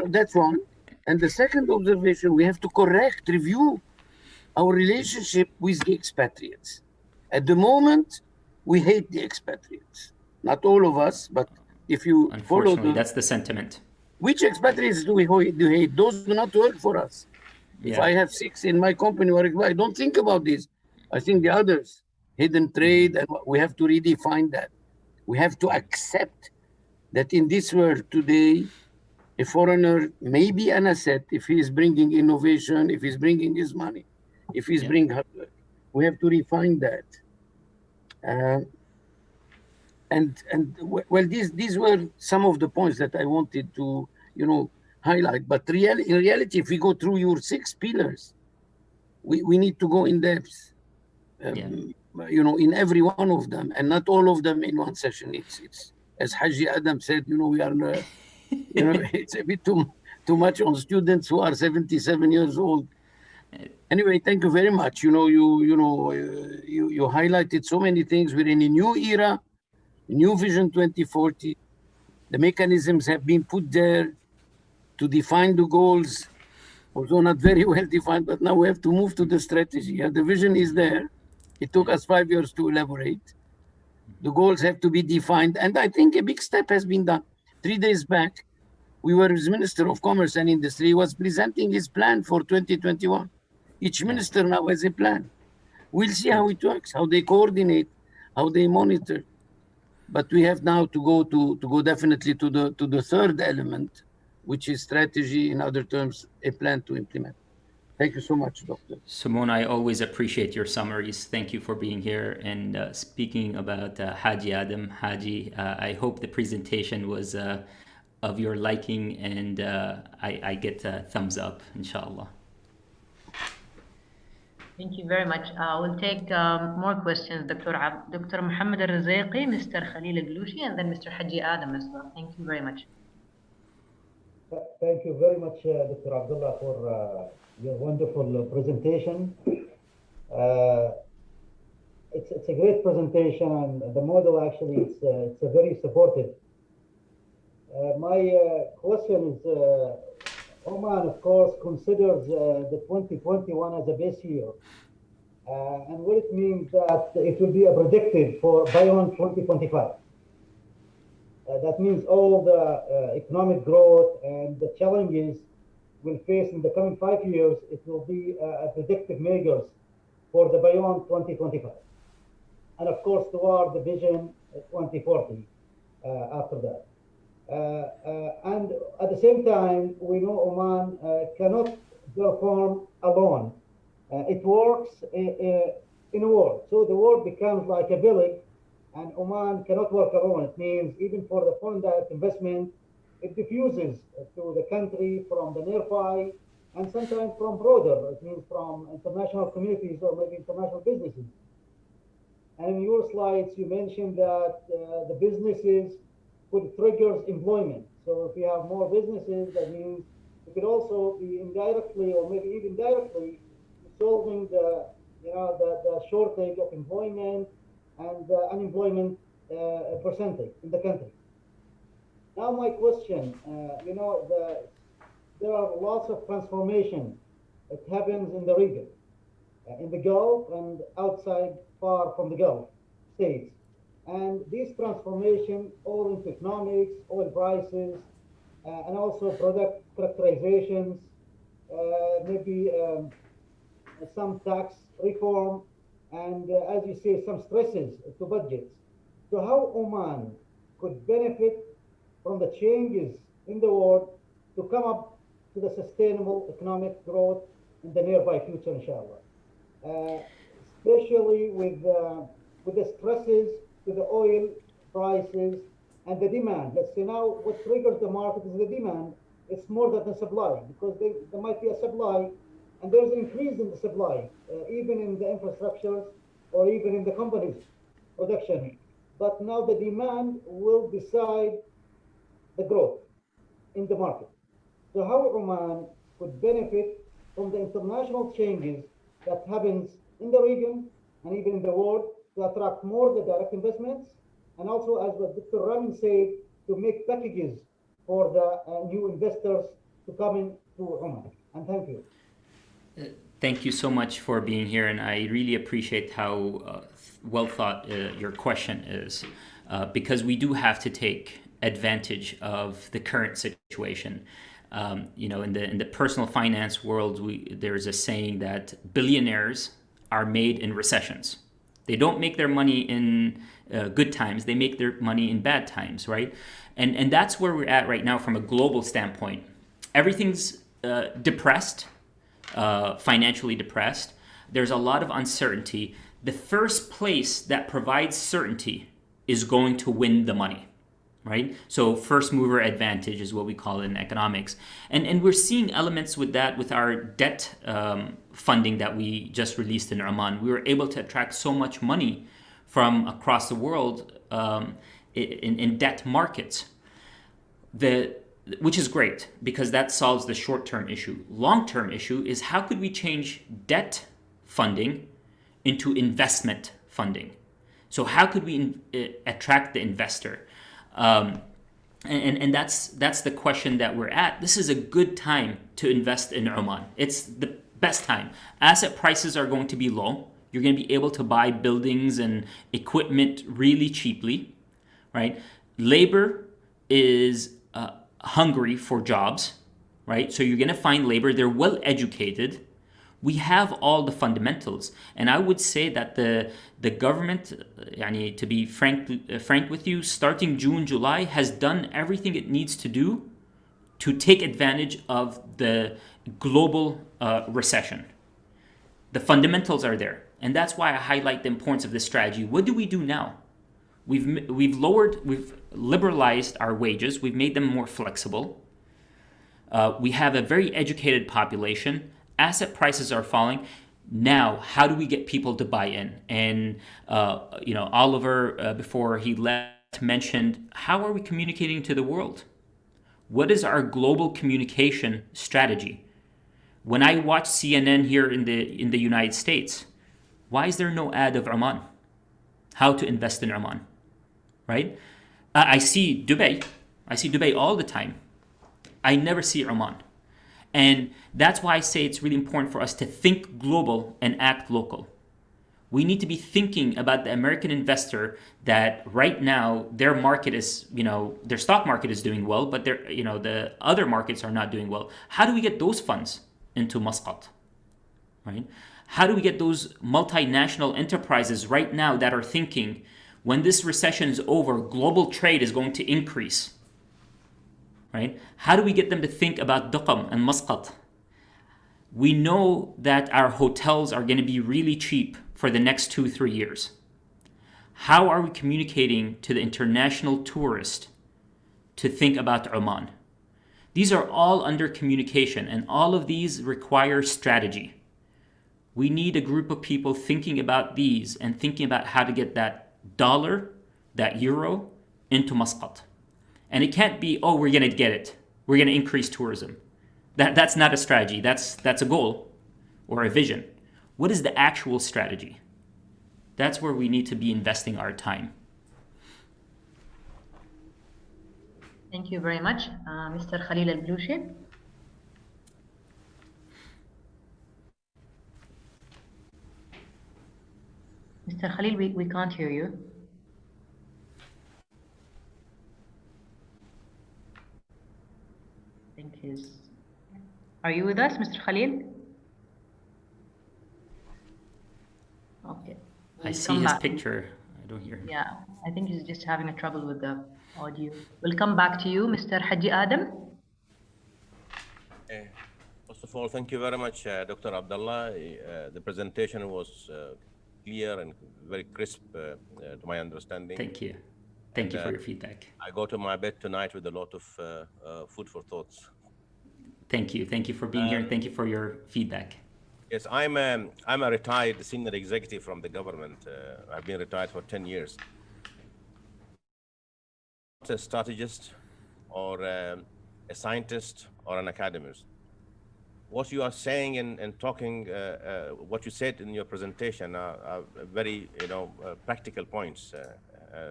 That's one. And the second observation, we have to review our relationship with the expatriates. At the moment, we hate the expatriates. Not all of us, but if you follow that's the sentiment. Which expatriates do we hate? Those do not work for us. Yeah. If I have 6 in my company, I don't think about this. I think the others, hidden trade, and we have to redefine that. We have to accept that in this world today, a foreigner may be an asset if he is bringing innovation, if he's bringing his money, if he's bringing hard work. We have to refine that. Well, these were some of the points that I wanted to, highlight. But in reality, if we go through your 6 pillars, we need to go in depth. you know, in every one of them, and not all of them in one session. It's as Haji Adam said, you know, we are, you know, it's a bit too much on students who are 77 years old. Anyway, thank you very much. You know, you highlighted so many things. We're in a new era, new Vision 2040. The mechanisms have been put there to define the goals, although not very well defined, but now we have to move to the strategy. Yeah, the vision is there. It took us 5 years to elaborate. The goals have to be defined. And I think a big step has been done. 3 days back, we were with Minister of Commerce and Industry. He was presenting his plan for 2021. Each minister now has a plan. We'll see how it works, how they coordinate, how they monitor. But we have now to go definitely to the third element, which is strategy, in other terms, a plan to implement. Thank you so much, Doctor. Simone, I always appreciate your summaries. Thank you for being here. And speaking about Haji Adam, Haji, I hope the presentation was of your liking, and I get a thumbs up, inshallah. Thank you very much. We'll take more questions, Dr. Muhammad Al-Rizaiqi, Mr. Khalil Al-Gloushi, and then Mr. Haji Adam as well. Thank you very much. Thank you very much, Dr. Abdullah, for your wonderful presentation. It's a great presentation, and the model actually it's a very supportive. My question is, Oman, of course, considers the 2021 as a base year. And what it means that it will be a predictive for beyond 2025. That means all the economic growth and the challenges we'll face in the coming 5 years, it will be a predictive measures for the beyond 2025. And of course, toward the vision 2040 after that. And at the same time, we know Oman cannot perform alone. It works in a world. So the world becomes like a village, and Oman cannot work alone. It means even for the foreign direct investment, it diffuses to the country from the nearby and sometimes from broader. It means from international communities or maybe international businesses. And in your slides, you mentioned that the businesses could trigger employment. So if we have more businesses, that means it could also be indirectly or maybe even directly solving the shortage of employment and the unemployment percentage in the country. Now my question, there are lots of transformation that happens in the region, in the Gulf and outside far from the Gulf states. And this transformation all into economics, oil prices, and also product characterizations, maybe some tax reform, and as you say, some stresses to budgets. So how Oman could benefit from the changes in the world to come up to the sustainable economic growth in the nearby future, inshallah, especially with the stresses to the oil prices and the demand. Let's say now what triggers the market is the demand. It's more than the supply, because there might be a supply and there's an increase in the supply, even in the infrastructures or even in the company's production. But now the demand will decide the growth in the market. So how Oman could benefit from the international changes that happens in the region and even in the world to attract more the direct investments, and also, as what Dr. Ramin said, to make packages for the new investors to come in to Oman. And thank you. Thank you so much for being here, and I really appreciate how well thought your question is, because we do have to take advantage of the current situation. In the personal finance world, there's a saying that billionaires are made in recessions. They don't make their money in good times. They make their money in bad times, right? And that's where we're at right now from a global standpoint. Everything's depressed, financially depressed. There's a lot of uncertainty. The first place that provides certainty is going to win the money. right? So first mover advantage is what we call it in economics. And we're seeing elements with that with our debt funding that we just released in Oman. We were able to attract so much money from across the world in debt markets, which is great because that solves the short-term issue. Long-term issue is how could we change debt funding into investment funding? So how could we attract the investor? And that's the question that we're at. This is a good time to invest in Oman. It's the best time. Asset prices are going to be low. You're going to be able to buy buildings and equipment really cheaply, right? Labor is hungry for jobs, right? So you're going to find labor. They're well educated. We have all the fundamentals, and I would say that the government, to be frank with you, starting June, July, has done everything it needs to do to take advantage of the global recession. The fundamentals are there, and that's why I highlight the importance of this strategy. What do we do now? We've liberalized our wages. We've made them more flexible. We have a very educated population. Asset prices are falling. Now, how do we get people to buy in? And Oliver, before he left, mentioned, how are we communicating to the world? What is our global communication strategy? When I watch CNN here in the United States, why is there no ad of Oman? How to invest in Oman, right? I see Dubai. I see Dubai all the time. I never see Oman. And that's why I say it's really important for us to think global and act local. We need to be thinking about the American investor that right now their market is, their stock market is doing well, but the other markets are not doing well. How do we get those funds into Muscat, right? How do we get those multinational enterprises right now that are thinking when this recession is over, global trade is going to increase? Right? How do we get them to think about Duqm and Muscat? We know that our hotels are going to be really cheap for the next 2-3 years. How are we communicating to the international tourist to think about Oman? These are all under communication, and all of these require strategy. We need a group of people thinking about these and thinking about how to get that dollar, that euro, into Muscat. And it can't be, oh, we're going to get it. We're going to increase tourism. That's not a strategy. That's a goal or a vision. What is the actual strategy? That's where we need to be investing our time. Thank you very much. Mr. Khalil Al-Blushi. Mr. Khalil, we can't hear you. Are you with us, Mr. Khalil? Okay. I see his picture. I don't hear him. Yeah, I think he's just having a trouble with the audio. We'll come back to you, Mr. Haji Adam. First of all, thank you very much, Dr. Abdullah. The presentation was clear and very crisp to my understanding. Thank you. Thank you for your feedback. I go to my bed tonight with a lot of food for thoughts. Thank you. Thank you for being here, and thank you for your feedback. Yes, I'm a retired senior executive from the government. I've been retired for 10 years. Not a strategist or a scientist or an academist. What you are saying and talking, what you said in your presentation are very, practical points.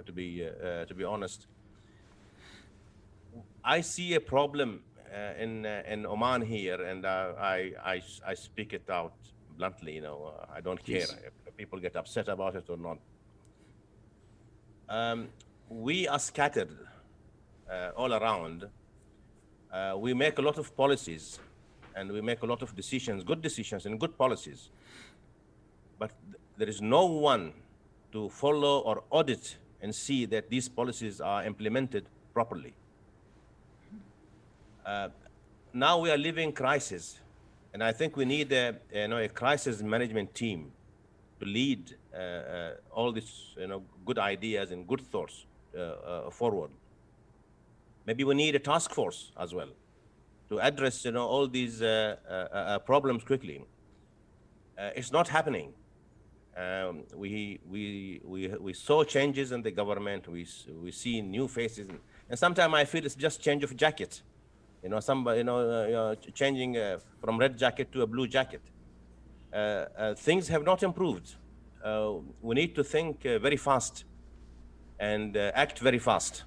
To be honest, I see a problem in Oman here, and I speak it out bluntly. I don't care if people get upset about it or not. We are scattered all around. We make a lot of policies, and we make a lot of decisions, good decisions and good policies, but there is no one to follow or audit and see that these policies are implemented properly. Now we are living crisis, and I think we need a crisis management team to lead all these good ideas and good thoughts forward. Maybe we need a task force as well to address, all these problems quickly. It's not happening. We saw changes in the government. We see new faces, and sometimes I feel it's just change of jacket. Changing from red jacket to a blue jacket. Things have not improved. We need to think very fast and act very fast.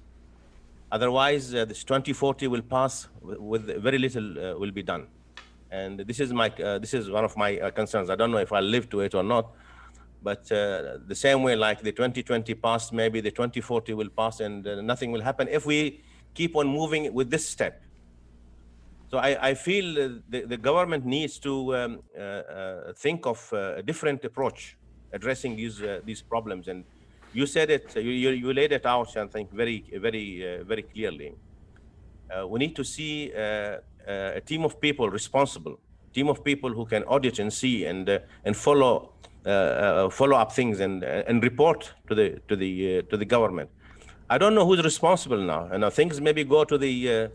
Otherwise, this 2040 will pass with very little will be done. And this is one of my concerns. I don't know if I'll live to it or not, but the same way like the 2020 passed, maybe the 2040 will pass and nothing will happen if we keep on moving with this step. So I feel the government needs to think of a different approach addressing these problems. And you said it, you laid it out, I think, very clearly. We need to see a team of people responsible, team of people who can audit and see and follow up things and report to the government. I don't know who's responsible now. And things maybe go to the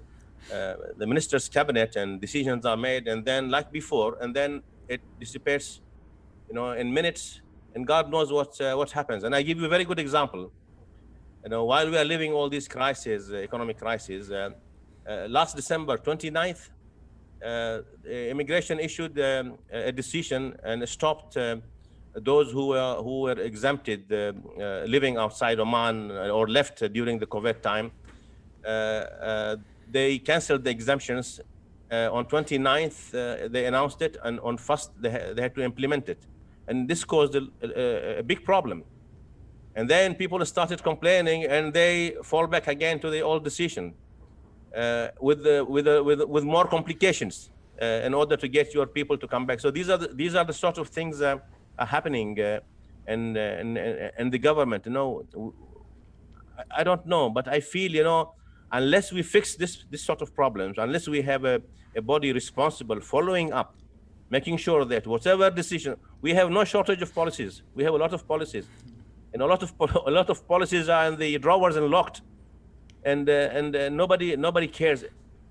minister's cabinet and decisions are made, and then like before, and then it dissipates, in minutes, and God knows what happens. And I give you a very good example. While we are living all these crises, economic crises, last December 29th, immigration issued a decision and stopped those who were exempted living outside Oman or left during the COVID time. They canceled the exemptions. On 29th, they announced it, and on 1st, they had to implement it. And this caused a big problem. And then people started complaining, and they fall back again to the old decision with more complications in order to get your people to come back. So these are the sort of things that are happening, and the government. I don't know, but I feel, unless we fix this sort of problems, unless we have a body responsible following up, making sure that whatever decision, we have no shortage of policies. We have a lot of policies, and a lot of policies are in the drawers and locked, and nobody cares,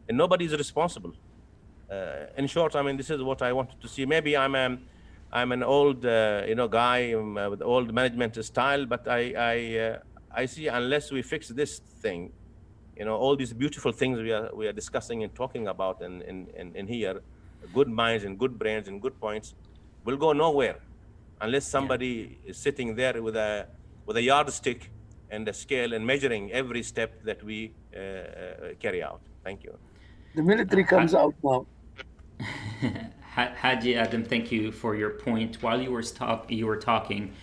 and nobody is responsible. In short, this is what I wanted to see. Maybe I'm an old guy with old management style, but I see, unless we fix this thing, all these beautiful things we are discussing and talking about in here, good minds and good brains and good points, will go nowhere unless somebody is sitting there with a yardstick and a scale and measuring every step that we carry out. Thank you. The military comes out now. Haji Adam, thank you for your point. While you were talking,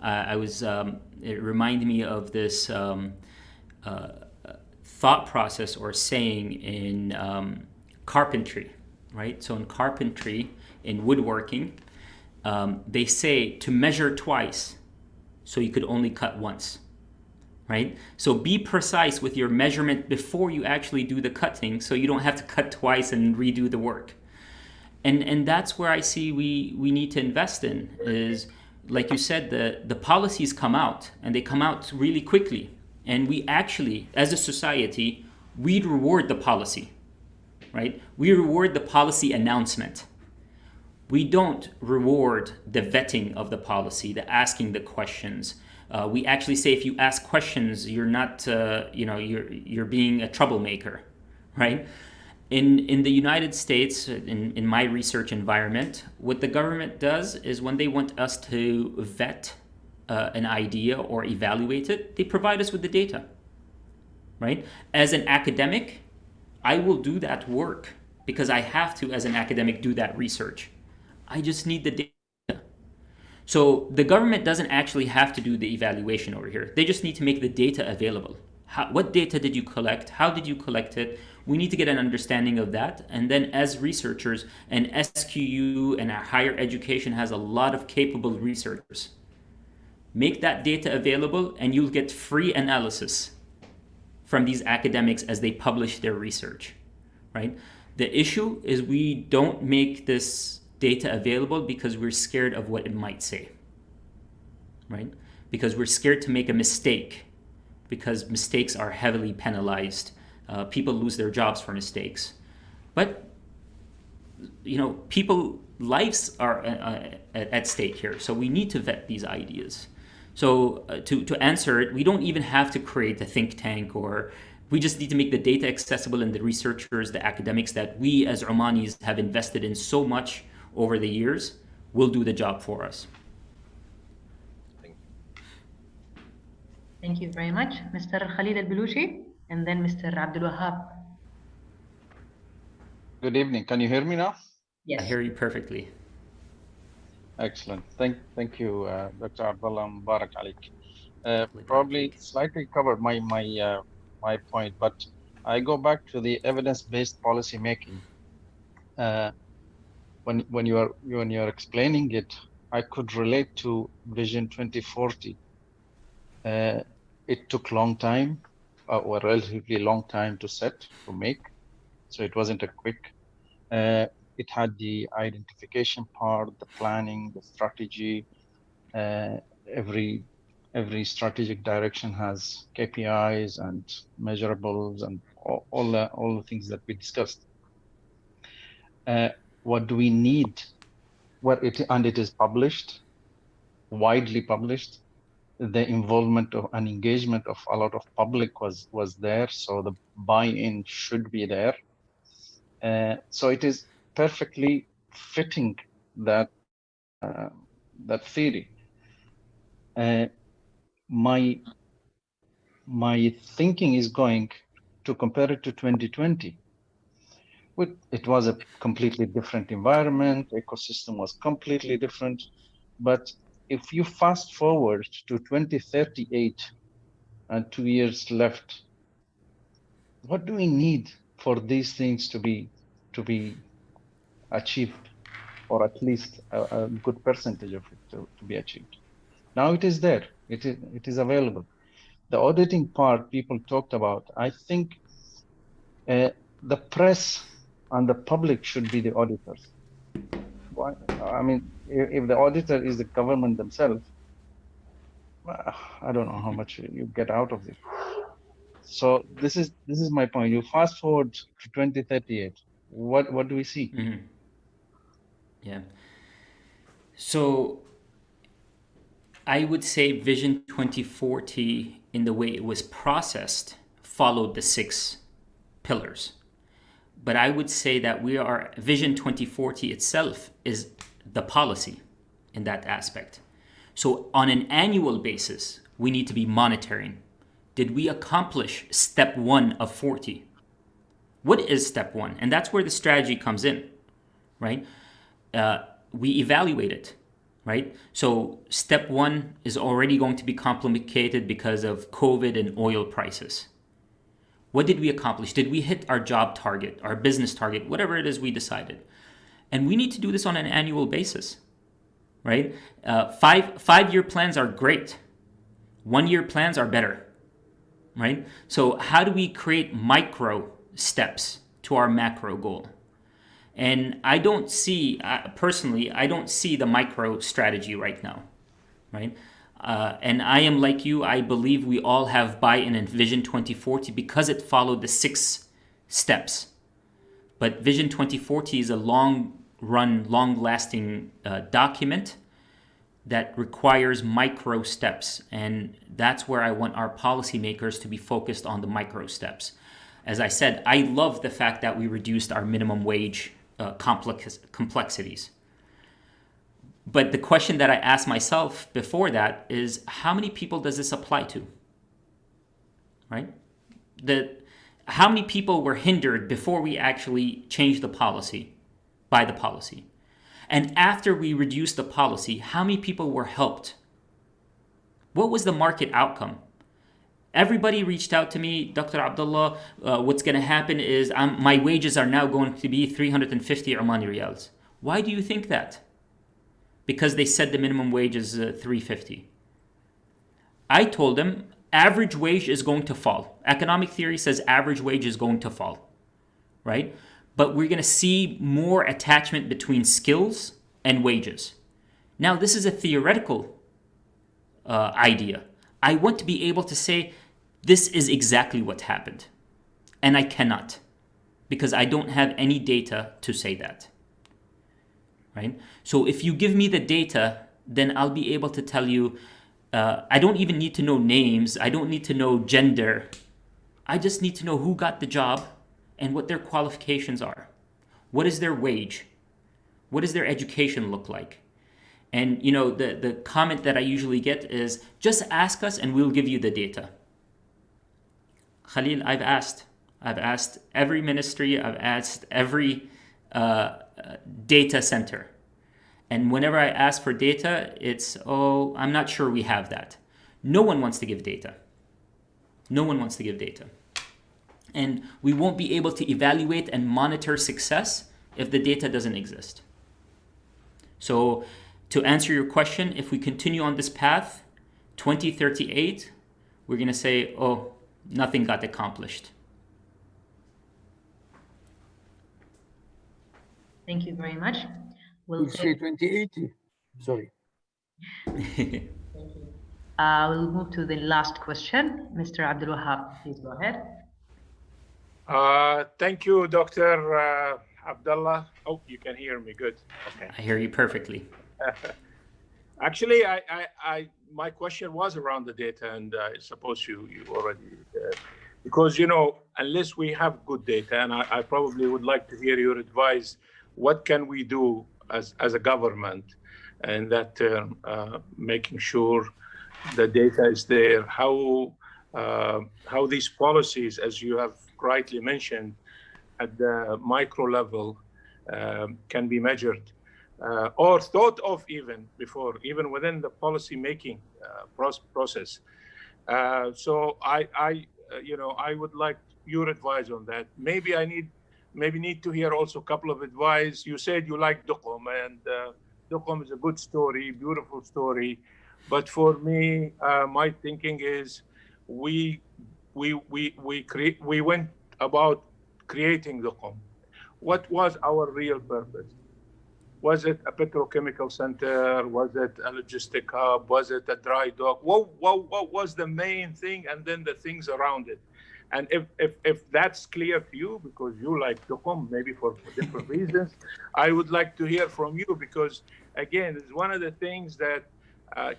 I was it reminded me of this thought process or saying in carpentry, right? So in carpentry, in woodworking, they say to measure twice, so you could only cut once, right? So be precise with your measurement before you actually do the cutting, so you don't have to cut twice and redo the work. And that's where I see we need to invest in, is, like you said, the policies come out, and they come out really quickly. And we actually, as a society, we reward the policy, right? We reward the policy announcement. We don't reward the vetting of the policy, the asking the questions. We actually say, if you ask questions, you're not, you're being a troublemaker, right? In the United States, in my research environment, what the government does is, when they want us to vet an idea or evaluate it, they provide us with the data, right? As an academic, I will do that work because I have to, as an academic, do that research. I just need the data. So the government doesn't actually have to do the evaluation over here. They just need to make the data available. What data did you collect? How did you collect it? We need to get an understanding of that. And then as researchers, and SQU and our higher education has a lot of capable researchers. Make that data available, and you'll get free analysis from these academics as they publish their research, right? The issue is we don't make this data available because we're scared of what it might say, right? Because we're scared to make a mistake, because mistakes are heavily penalized People lose their jobs for mistakes. But, people lives are at stake here. So we need to vet these ideas. So to answer it, we don't even have to create a think tank, or we just need to make the data accessible, and the researchers, the academics that we as Omanis have invested in so much over the years will do the job for us. Thank you very much, Mr. Khalid Al-Baluchi, and then Mr. Abdul Wahab. Good evening. Can you hear me now? Yes. I hear you perfectly. Excellent. Thank you, Dr. Abdullah. Mubarak Alik. Probably slightly covered my point, but I go back to the evidence-based policy making. When you're explaining it, I could relate to Vision 2040. It took long time, or relatively long time to make, so it wasn't a quick. It had the identification part, the planning, the strategy. Every strategic direction has KPIs and measurables and all the things that we discussed. What do we need? And it is published, widely published. The involvement and engagement of a lot of public was there, so the buy-in should be there. So it is perfectly fitting that theory. My thinking is going to compare it to 2020. It was a completely different environment, ecosystem was completely different, but if you fast forward to 2038 and 2 years left, what do we need for these things to be achieved, or at least a good percentage of it to be achieved? Now it is there, it is available. The auditing part people talked about, I think the press and the public should be the auditors. Why? I mean, if the auditor is the government themselves, I don't know how much you get out of it. So this is my point. You fast forward to 2038. What do we see? Mm-hmm. Yeah. So I would say Vision 2040, in the way it was processed, followed the 6 pillars. But I would say that Vision 2040 itself is the policy in that aspect. So on an annual basis, we need to be monitoring. Did we accomplish step 1 of 40? What is step 1? And that's where the strategy comes in, right? We evaluate it, right? So step 1 is already going to be complicated because of COVID and oil prices. What did we accomplish? Did we hit our job target, our business target, whatever it is we decided? And we need to do this on an annual basis, right? Five-year plans are great. 1-year plans are better, right? So how do we create micro steps to our macro goal? And I don't see, personally, I don't see the micro strategy right now, right? And I am like you, I believe we all have buy-in in Vision 2040 because it followed the 6 steps. But Vision 2040 is a long-run, long-lasting document that requires micro steps. And that's where I want our policymakers to be focused on the micro steps. As I said, I love the fact that we reduced our minimum wage complexities. But the question that I asked myself before that is, how many people does this apply to? Right? How many people were hindered before we actually changed the policy, by the policy? And after we reduced the policy, how many people were helped? What was the market outcome? Everybody reached out to me, Dr. Abdullah, what's going to happen is my wages are now going to be 350 Omani riyals. Why do you think that? Because they said the minimum wage is 350. I told them average wage is going to fall. Economic theory says average wage is going to fall, right? But we're going to see more attachment between skills and wages. Now, this is a theoretical idea. I want to be able to say this is exactly what happened. and I cannot, because I don't have any data to say that, right? So if you give me the data, then I'll be able to tell you, I don't even need to know names, I don't need to know gender, I just need to know who got the job and what their qualifications are. What is their wage? What does their education look like? And the comment that I usually get is, just ask us and we'll give you the data. Khalil, I've asked every ministry, I've asked every data center. And whenever I ask for data, it's, oh, I'm not sure we have that. No one wants to give data. No one wants to give data. And we won't be able to evaluate and monitor success if the data doesn't exist. So to answer your question, if we continue on this path, 2038, we're going to say, oh, nothing got accomplished. Thank you very much. We'll say 2080. Sorry. We'll move to the last question. Mr. Abdullah, please go ahead. Thank you, Dr. Abdullah. Oh, you can hear me. Good. Okay. I hear you perfectly. Actually, my question was around the data, and I suppose you already, because, unless we have good data, and I probably would like to hear your advice, what can we do as a government in that term, making sure the data is there, how these policies, as you have rightly mentioned, at the micro level can be measured or thought of even before, even within the policy making process. So I would like your advice on that. Maybe need to hear also a couple of advice. You said you like Duqm, and Duqm is a good story, beautiful story. But for me, my thinking is we went about creating Duqm. What was our real purpose? Was it a petrochemical center? Was it a logistic hub? Was it a dry dock? What was the main thing, and then the things around it? And if that's clear to you, because you like Duqm, maybe for different reasons, I would like to hear from you, because again, it's one of the things that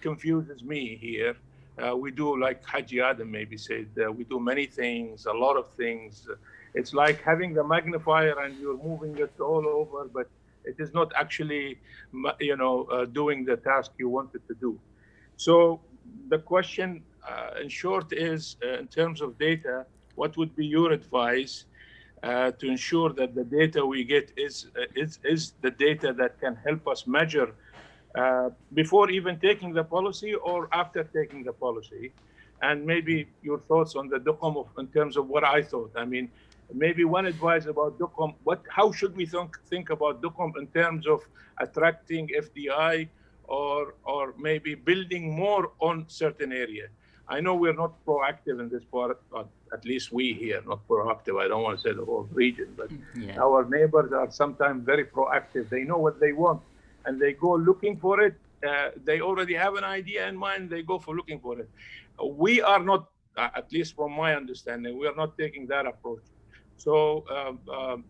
confuses me here. We do, like Haji Adam maybe said, we do many things, a lot of things. It's like having the magnifier and you're moving it all over, but it is not actually, doing the task you wanted to do. So the question, in short, is in terms of data, what would be your advice to ensure that the data we get is the data that can help us measure before even taking the policy or after taking the policy? And maybe your thoughts on the Duqm in terms of what I thought. I mean, maybe one advice about Duqm, how should we think about Duqm in terms of attracting FDI or maybe building more on certain area? I know we're not proactive in this part, at least we here, not proactive. I don't want to say the whole region, but our neighbors are sometimes very proactive. They know what they want and they go looking for it. They already have an idea in mind, they go for looking for it. We are not, at least from my understanding, we are not taking that approach. So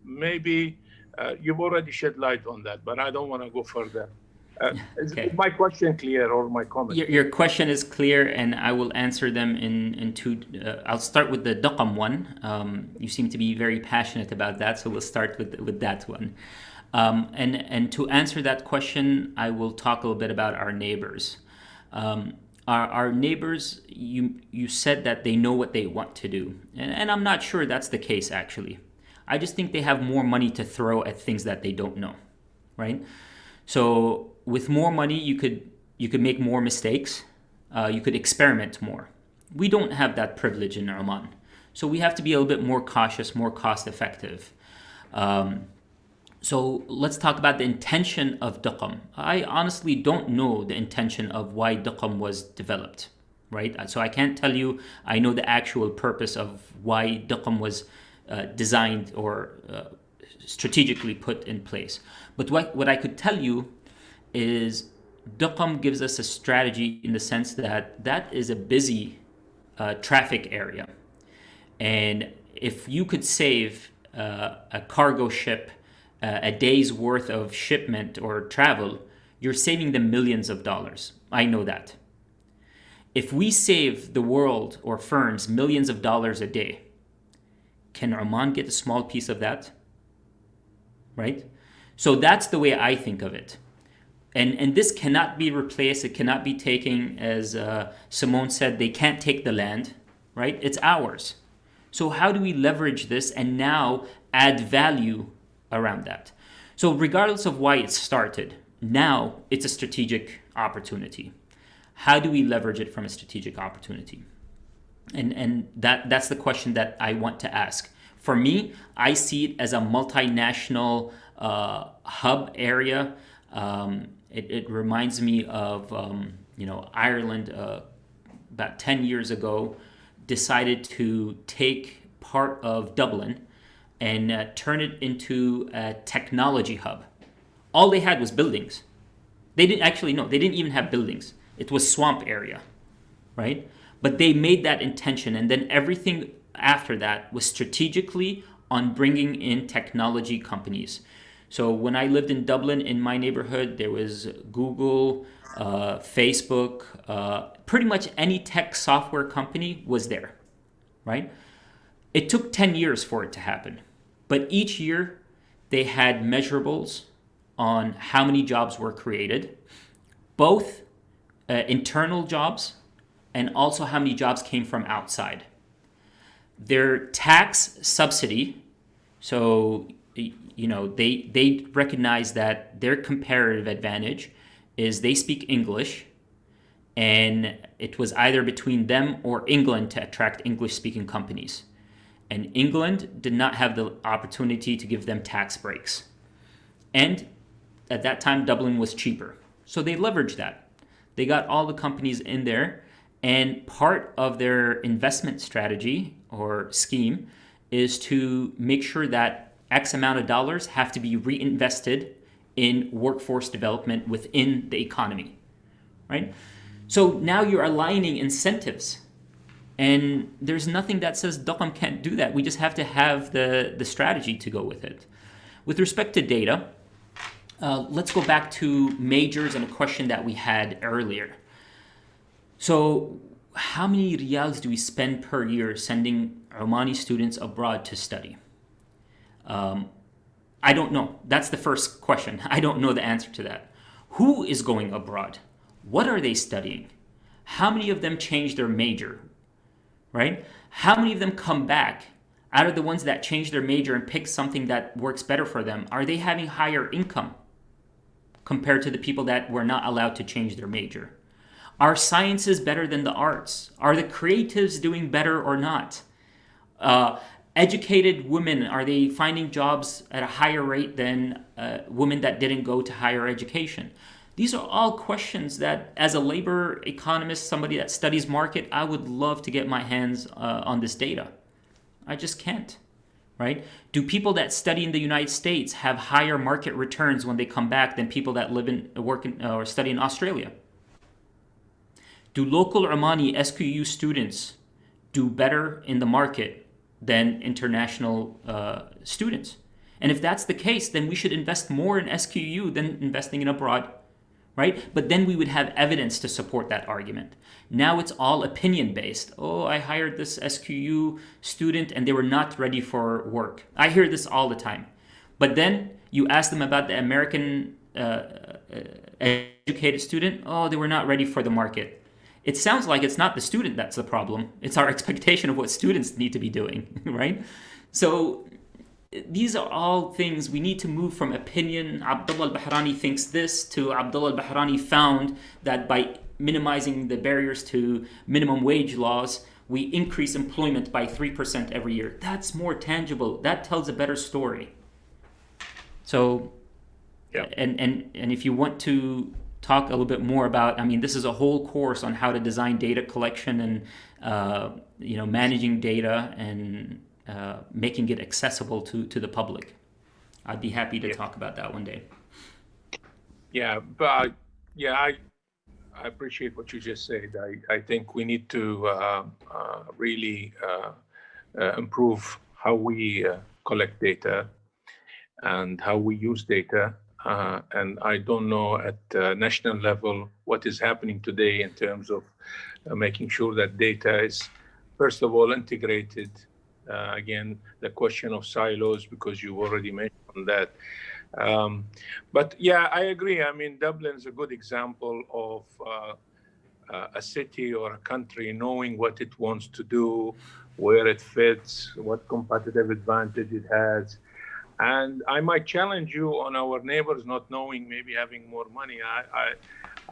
maybe you've already shed light on that, but I don't want to go further. Is my question clear, or my comment? Your question is clear, and I will answer them in two. I'll start with the Duqm one. You seem to be very passionate about that, so we'll start with that one. And to answer that question, I will talk a little bit about our neighbors. Our neighbors, you said that they know what they want to do. And I'm not sure that's the case, actually. I just think they have more money to throw at things that they don't know, right? So with more money, you could make more mistakes. You could experiment more. We don't have that privilege in Oman. So we have to be a little bit more cautious, more cost effective. So let's talk about the intention of Duqm. I honestly don't know the intention of why Duqm was developed, right? So I can't tell you I know the actual purpose of why Duqm was designed or strategically put in place. But what I could tell you is Duqm gives us a strategy in the sense that is a busy traffic area. And if you could save a cargo ship a day's worth of shipment or travel, you're saving them millions of dollars. I know that. If we save the world or firms millions of dollars a day, can Oman get a small piece of that? Right? So that's the way I think of it. And this cannot be replaced. It cannot be taken, as Simone said, they can't take the land, right? It's ours. So how do we leverage this and now add value around that? So regardless of why it started, now it's a strategic opportunity. How do we leverage it from a strategic opportunity? And that's the question that I want to ask. For me, I see it as a multinational hub area. It reminds me of, Ireland about 10 years ago decided to take part of Dublin and turn it into a technology hub. All they had was buildings. They didn't even have buildings. It was swamp area, right? But they made that intention, and then everything after that was strategically on bringing in technology companies. So when I lived in Dublin, in my neighborhood, there was Google, Facebook, pretty much any tech software company was there, right? It took 10 years for it to happen. But each year they had measurables on how many jobs were created, both internal jobs and also how many jobs came from outside. Their tax subsidy, so they recognize that their comparative advantage is they speak English, and it was either between them or England to attract English-speaking companies. And England did not have the opportunity to give them tax breaks. And at that time, Dublin was cheaper. So they leveraged that. They got all the companies in there, and part of their investment strategy or scheme is to make sure that X amount of dollars have to be reinvested in workforce development within the economy, right? So now you're aligning incentives, and there's nothing that says Duqm can't do that. We just have to have the strategy to go with it. With respect to data, let's go back to majors and a question that we had earlier. So how many riyals do we spend per year sending Omani students abroad to study? I don't know. That's the first question. I don't know the answer to that. Who is going abroad? What are they studying? How many of them change their major, right? How many of them come back? Out of the ones that change their major and pick something that works better for them, are they having higher income compared to the people that were not allowed to change their major? Are sciences better than the arts? Are the creatives doing better or not? Educated women, are they finding jobs at a higher rate than women that didn't go to higher education? These are all questions that, as a labor economist, somebody that studies market, I would love to get my hands on this data. I just can't, right? Do people that study in the United States have higher market returns when they come back than people that live in, work in, or study in Australia? Do local Omani SQU students do better in the market than international students? And if that's the case, then we should invest more in SQU than investing in abroad, right? But then we would have evidence to support that argument. Now it's all opinion-based. Oh, I hired this SQU student and they were not ready for work. I hear this all the time. But then you ask them about the American educated student. Oh, they were not ready for the market. It sounds like it's not the student that's the problem. It's our expectation of what students need to be doing, right? So these are all things we need to move from opinion. Abdullah Al Bahrani thinks this to Abdullah Al Baharani found that by minimizing the barriers to minimum wage laws, we increase employment by 3% every year. That's more tangible. That tells a better story. So, yeah. And if you want to talk a little bit more about, I mean, this is a whole course on how to design data collection and, managing data and making it accessible to the public. I'd be happy to talk about that one day. Yeah, but I appreciate what you just said. I think we need to really improve how we collect data and how we use data. And I don't know at national level what is happening today in terms of making sure that data is, first of all, integrated. Again, the question of silos, because you already mentioned that. But yeah, I agree. I mean, Dublin is a good example of a city or a country knowing what it wants to do, where it fits, what competitive advantage it has. And I might challenge you on our neighbors not knowing, maybe having more money.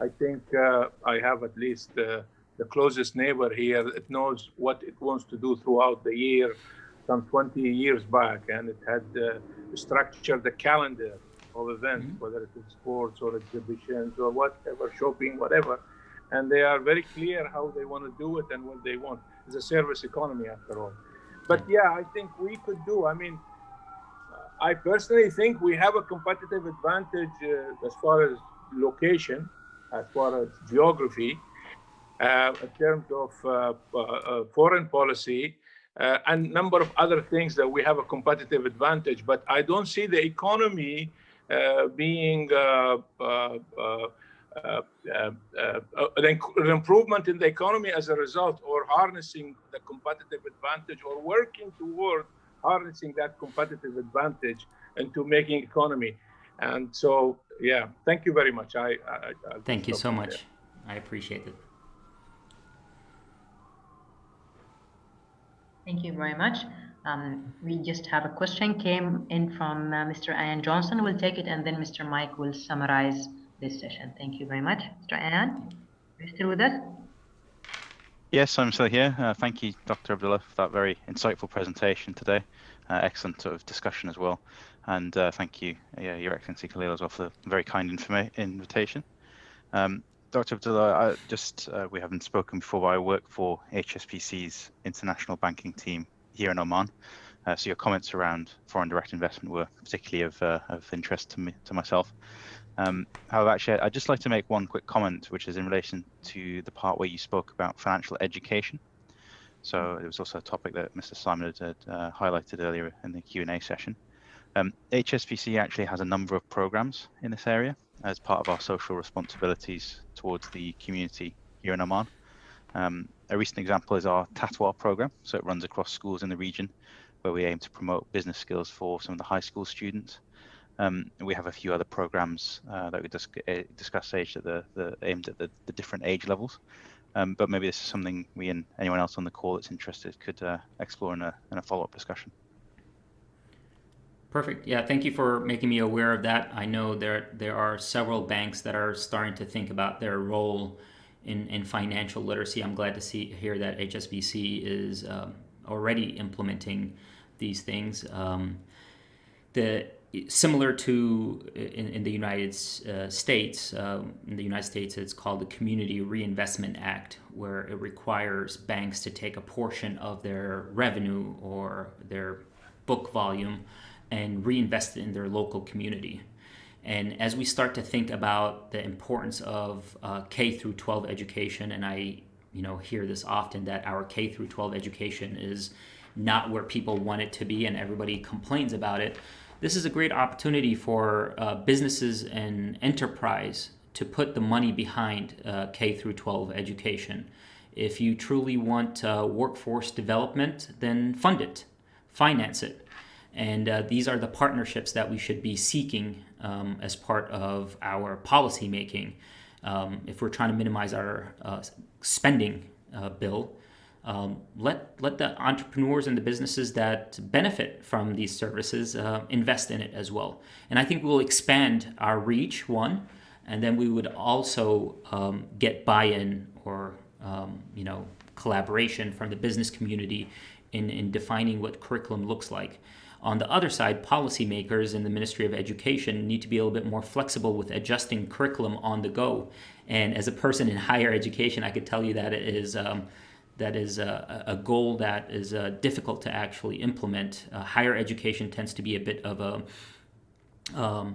I think I have at least the closest neighbor here. It knows what it wants to do throughout the year, some 20 years back, and it had structured the calendar of events, whether it is sports or exhibitions or whatever, shopping, whatever. And they are very clear how they want to do it and what they want. It's a service economy after all. But yeah, I think we could do, I mean, I personally think we have a competitive advantage as far as location, as far as geography, in terms of foreign policy, and number of other things that we have a competitive advantage. But I don't see the economy being an improvement in the economy as a result, or harnessing the competitive advantage, or working toward harnessing that competitive advantage into making economy. And so, yeah, thank you very much. Thank you so much. I appreciate it. Thank you very much. We just have a question came in from Mr. Ian Johnson. We'll take it, and then Mr. Mike will summarize this session. Thank you very much. Mr. Ian, are you still with us? Yes, I'm still here. Thank you, Dr. Abdullah, for that very insightful presentation today. Excellent sort of discussion as well. And thank you, Your Excellency Khalil, as well, for the very kind invitation. Dr. Abdullah, we haven't spoken before, but I work for HSBC's international banking team here in Oman. So your comments around foreign direct investment were particularly of interest to myself. However, actually, I'd just like to make one quick comment, which is in relation to the part where you spoke about financial education. So it was also a topic that Mr. Simon had highlighted earlier in the Q&A session. HSBC actually has a number of programs in this area as part of our social responsibilities towards the community here in Oman. A recent example is our Tatwa program. So it runs across schools in the region where we aim to promote business skills for some of the high school students. We have a few other programs that we discussed aimed at the different age levels. But maybe this is something we and anyone else on the call that's interested could explore in a follow-up discussion. Perfect. Yeah, thank you for making me aware of that. I know there are several banks that are starting to think about their role in financial literacy. I'm glad to hear that HSBC is already implementing these things. Similar to in the United States, it's called the Community Reinvestment Act, where it requires banks to take a portion of their revenue or their book volume and reinvest it in their local community. And as we start to think about the importance of K through 12 education, and I hear this often, that our K through 12 education is not where people want it to be and everybody complains about it, this is a great opportunity for businesses and enterprise to put the money behind K through 12 education. If you truly want workforce development, then fund it, finance it. And these are the partnerships that we should be seeking as part of our policy making. If we're trying to minimize our spending bill, let the entrepreneurs and the businesses that benefit from these services invest in it as well. And I think we'll expand our reach, one, and then we would also get buy-in or collaboration from the business community in defining what curriculum looks like. On the other side, policymakers in the Ministry of Education need to be a little bit more flexible with adjusting curriculum on the go. And as a person in higher education, I could tell you that it is a goal that is difficult to actually implement. Higher education tends to be a bit of a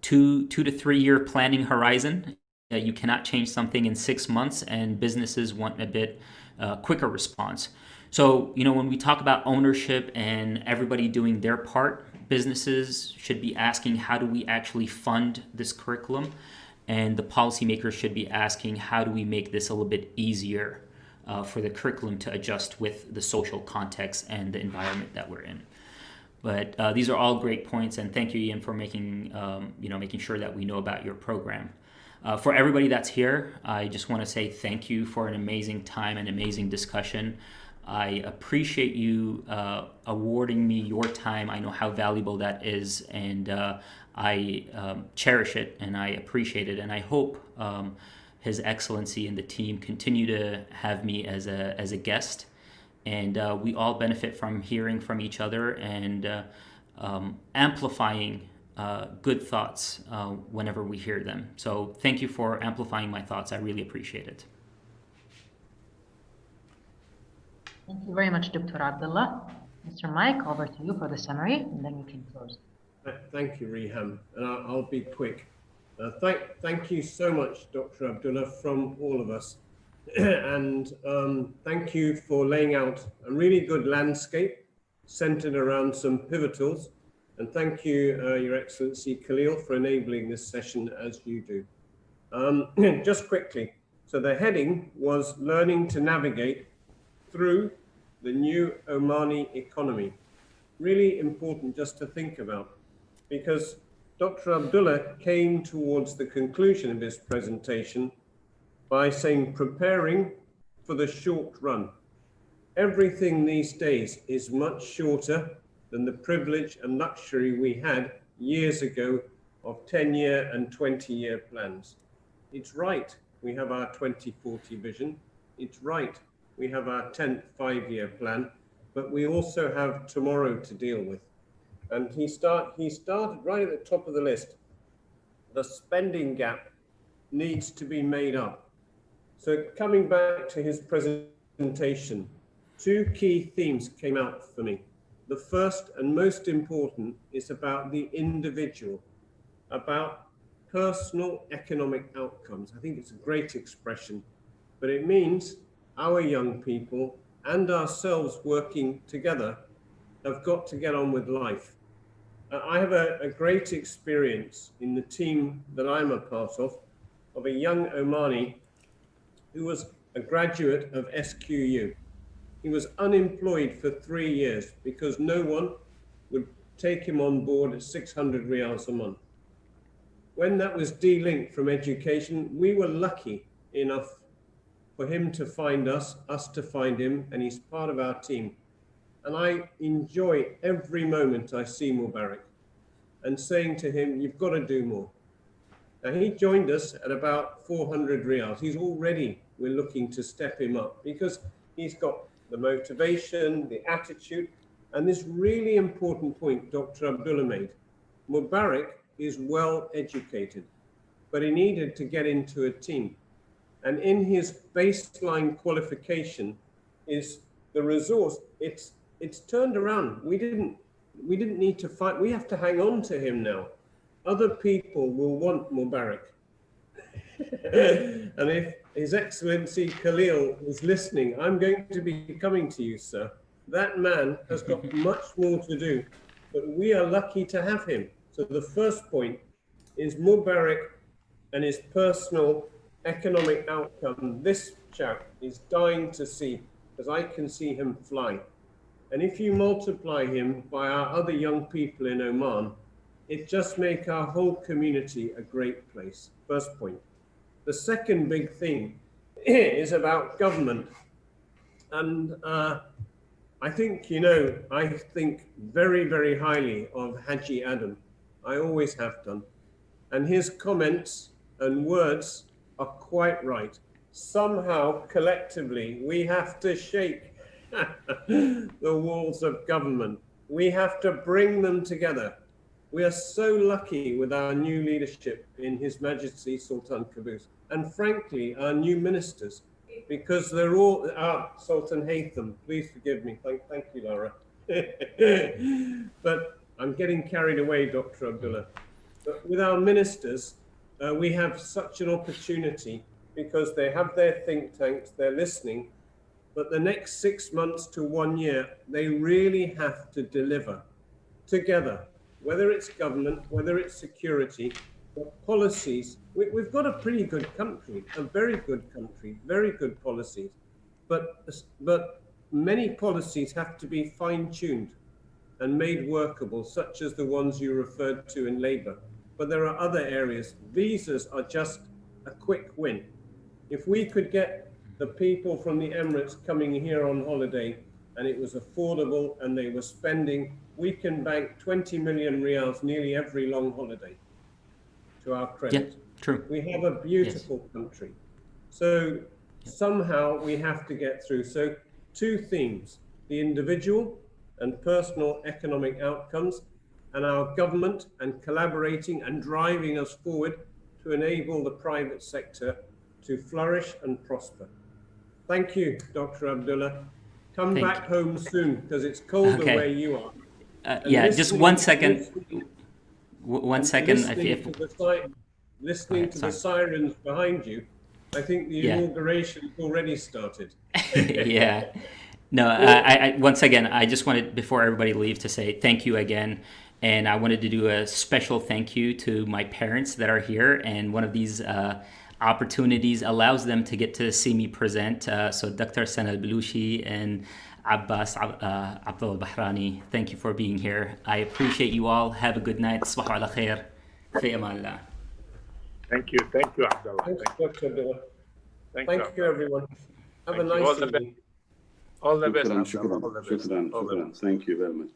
2 to 3 year planning horizon. You cannot change something in 6 months, and businesses want a bit quicker response. So, when we talk about ownership and everybody doing their part, businesses should be asking, how do we actually fund this curriculum? And the policymakers should be asking, how do we make this a little bit easier for the curriculum to adjust with the social context and the environment that we're in? But these are all great points, and thank you, Ian, for making sure that we know about your program. For everybody that's here, I just want to say thank you for an amazing time and amazing discussion. I appreciate you awarding me your time. I know how valuable that is, and I cherish it, and I appreciate it, and I hope His Excellency and the team continue to have me as a guest, and we all benefit from hearing from each other and amplifying good thoughts whenever we hear them. So thank you for amplifying my thoughts. I really appreciate it. Thank you very much, Dr. Abdullah. Mr. Mike, over to you for the summary, and then we can close. Thank you, Reham, and I'll be quick. Thank you so much, Dr. Abdullah, from all of us. And thank you for laying out a really good landscape centered around some pivotals. And thank you, Your Excellency Khalil, for enabling this session as you do. Just quickly, so the heading was Learning to Navigate Through the New Omani Economy. Really important just to think about, because Dr. Abdullah came towards the conclusion of his presentation by saying preparing for the short run. Everything these days is much shorter than the privilege and luxury we had years ago of 10-year and 20-year plans. It's right, we have our 2040 vision. It's right, we have our 10th 5-year plan, but we also have tomorrow to deal with. And he started right at the top of the list. The spending gap needs to be made up. So coming back to his presentation, 2 key themes came out for me. The first and most important is about the individual, about personal economic outcomes. I think it's a great expression, but it means our young people and ourselves working together have got to get on with life. I have a great experience in the team that I'm a part of a young Omani who was a graduate of SQU. He was unemployed for 3 years because no one would take him on board at 600 riyals a month. When that was delinked from education, we were lucky enough for him to find us to find him, and he's part of our team. And I enjoy every moment I see Mubarak and saying to him, you've got to do more. Now he joined us at about 400 riyals. We're looking to step him up because he's got the motivation, the attitude, and this really important point Dr. Abdullah made. Mubarak is well educated, but he needed to get into a team. And in his baseline qualification is the resource. It's turned around. We didn't need to fight. We have to hang on to him now. Other people will want Mubarak. And if His Excellency Khalil is listening, I'm going to be coming to you, sir. That man has got much more to do, but we are lucky to have him. So the first point is Mubarak and his personal economic outcome. This chap is dying to see, because I can see him fly. And if you multiply him by our other young people in Oman, it just makes our whole community a great place. First point. The second big thing is about government. And I think, I think very, very highly of Haji Adam. I always have done. And his comments and words are quite right. Somehow, collectively, we have to shake the walls of government. We have to bring them together. We are so lucky with our new leadership in His Majesty Sultan Qaboos, and frankly, our new ministers, because they're all, Sultan Haytham, please forgive me. Thank you, Lara. But I'm getting carried away, Dr. Abdullah. But with our ministers, we have such an opportunity because they have their think tanks, they're listening, but the next 6 months to 1 year, they really have to deliver together, whether it's government, whether it's security, or policies. We've got a pretty good country, a very good country, very good policies, but many policies have to be fine-tuned and made workable, such as the ones you referred to in labor. But there are other areas. Visas are just a quick win. If we could get the people from the Emirates coming here on holiday and it was affordable and they were spending, we can bank 20 million riyals nearly every long holiday to our credit. Yeah, true. We have a beautiful country. So somehow we have to get through. So 2 themes, the individual and personal economic outcomes, and our government and collaborating and driving us forward to enable the private sector to flourish and prosper. Thank you, Dr. Abdullah. Come back home soon because it's colder where you are. Yeah, just 1 second. 1 second. Listening to the sirens behind you, I think the inauguration already started. Yeah. No, I once again, I just wanted, before everybody leaves, to say thank you again. And I wanted to do a special thank you to my parents that are here. And one of these opportunities allows them to get to see me present. So Dr. Sana Al-Balushi and Abbas Abdullah Bahrani, thank you for being here. I appreciate you all. Have a good night. Tasbahu ala khair. Fi aman Allah. Thank you, Abdullah. Thank you, Dr. Abdullah. Thank you, everyone. Have a nice evening. All the best. Shukran. Thank you very much.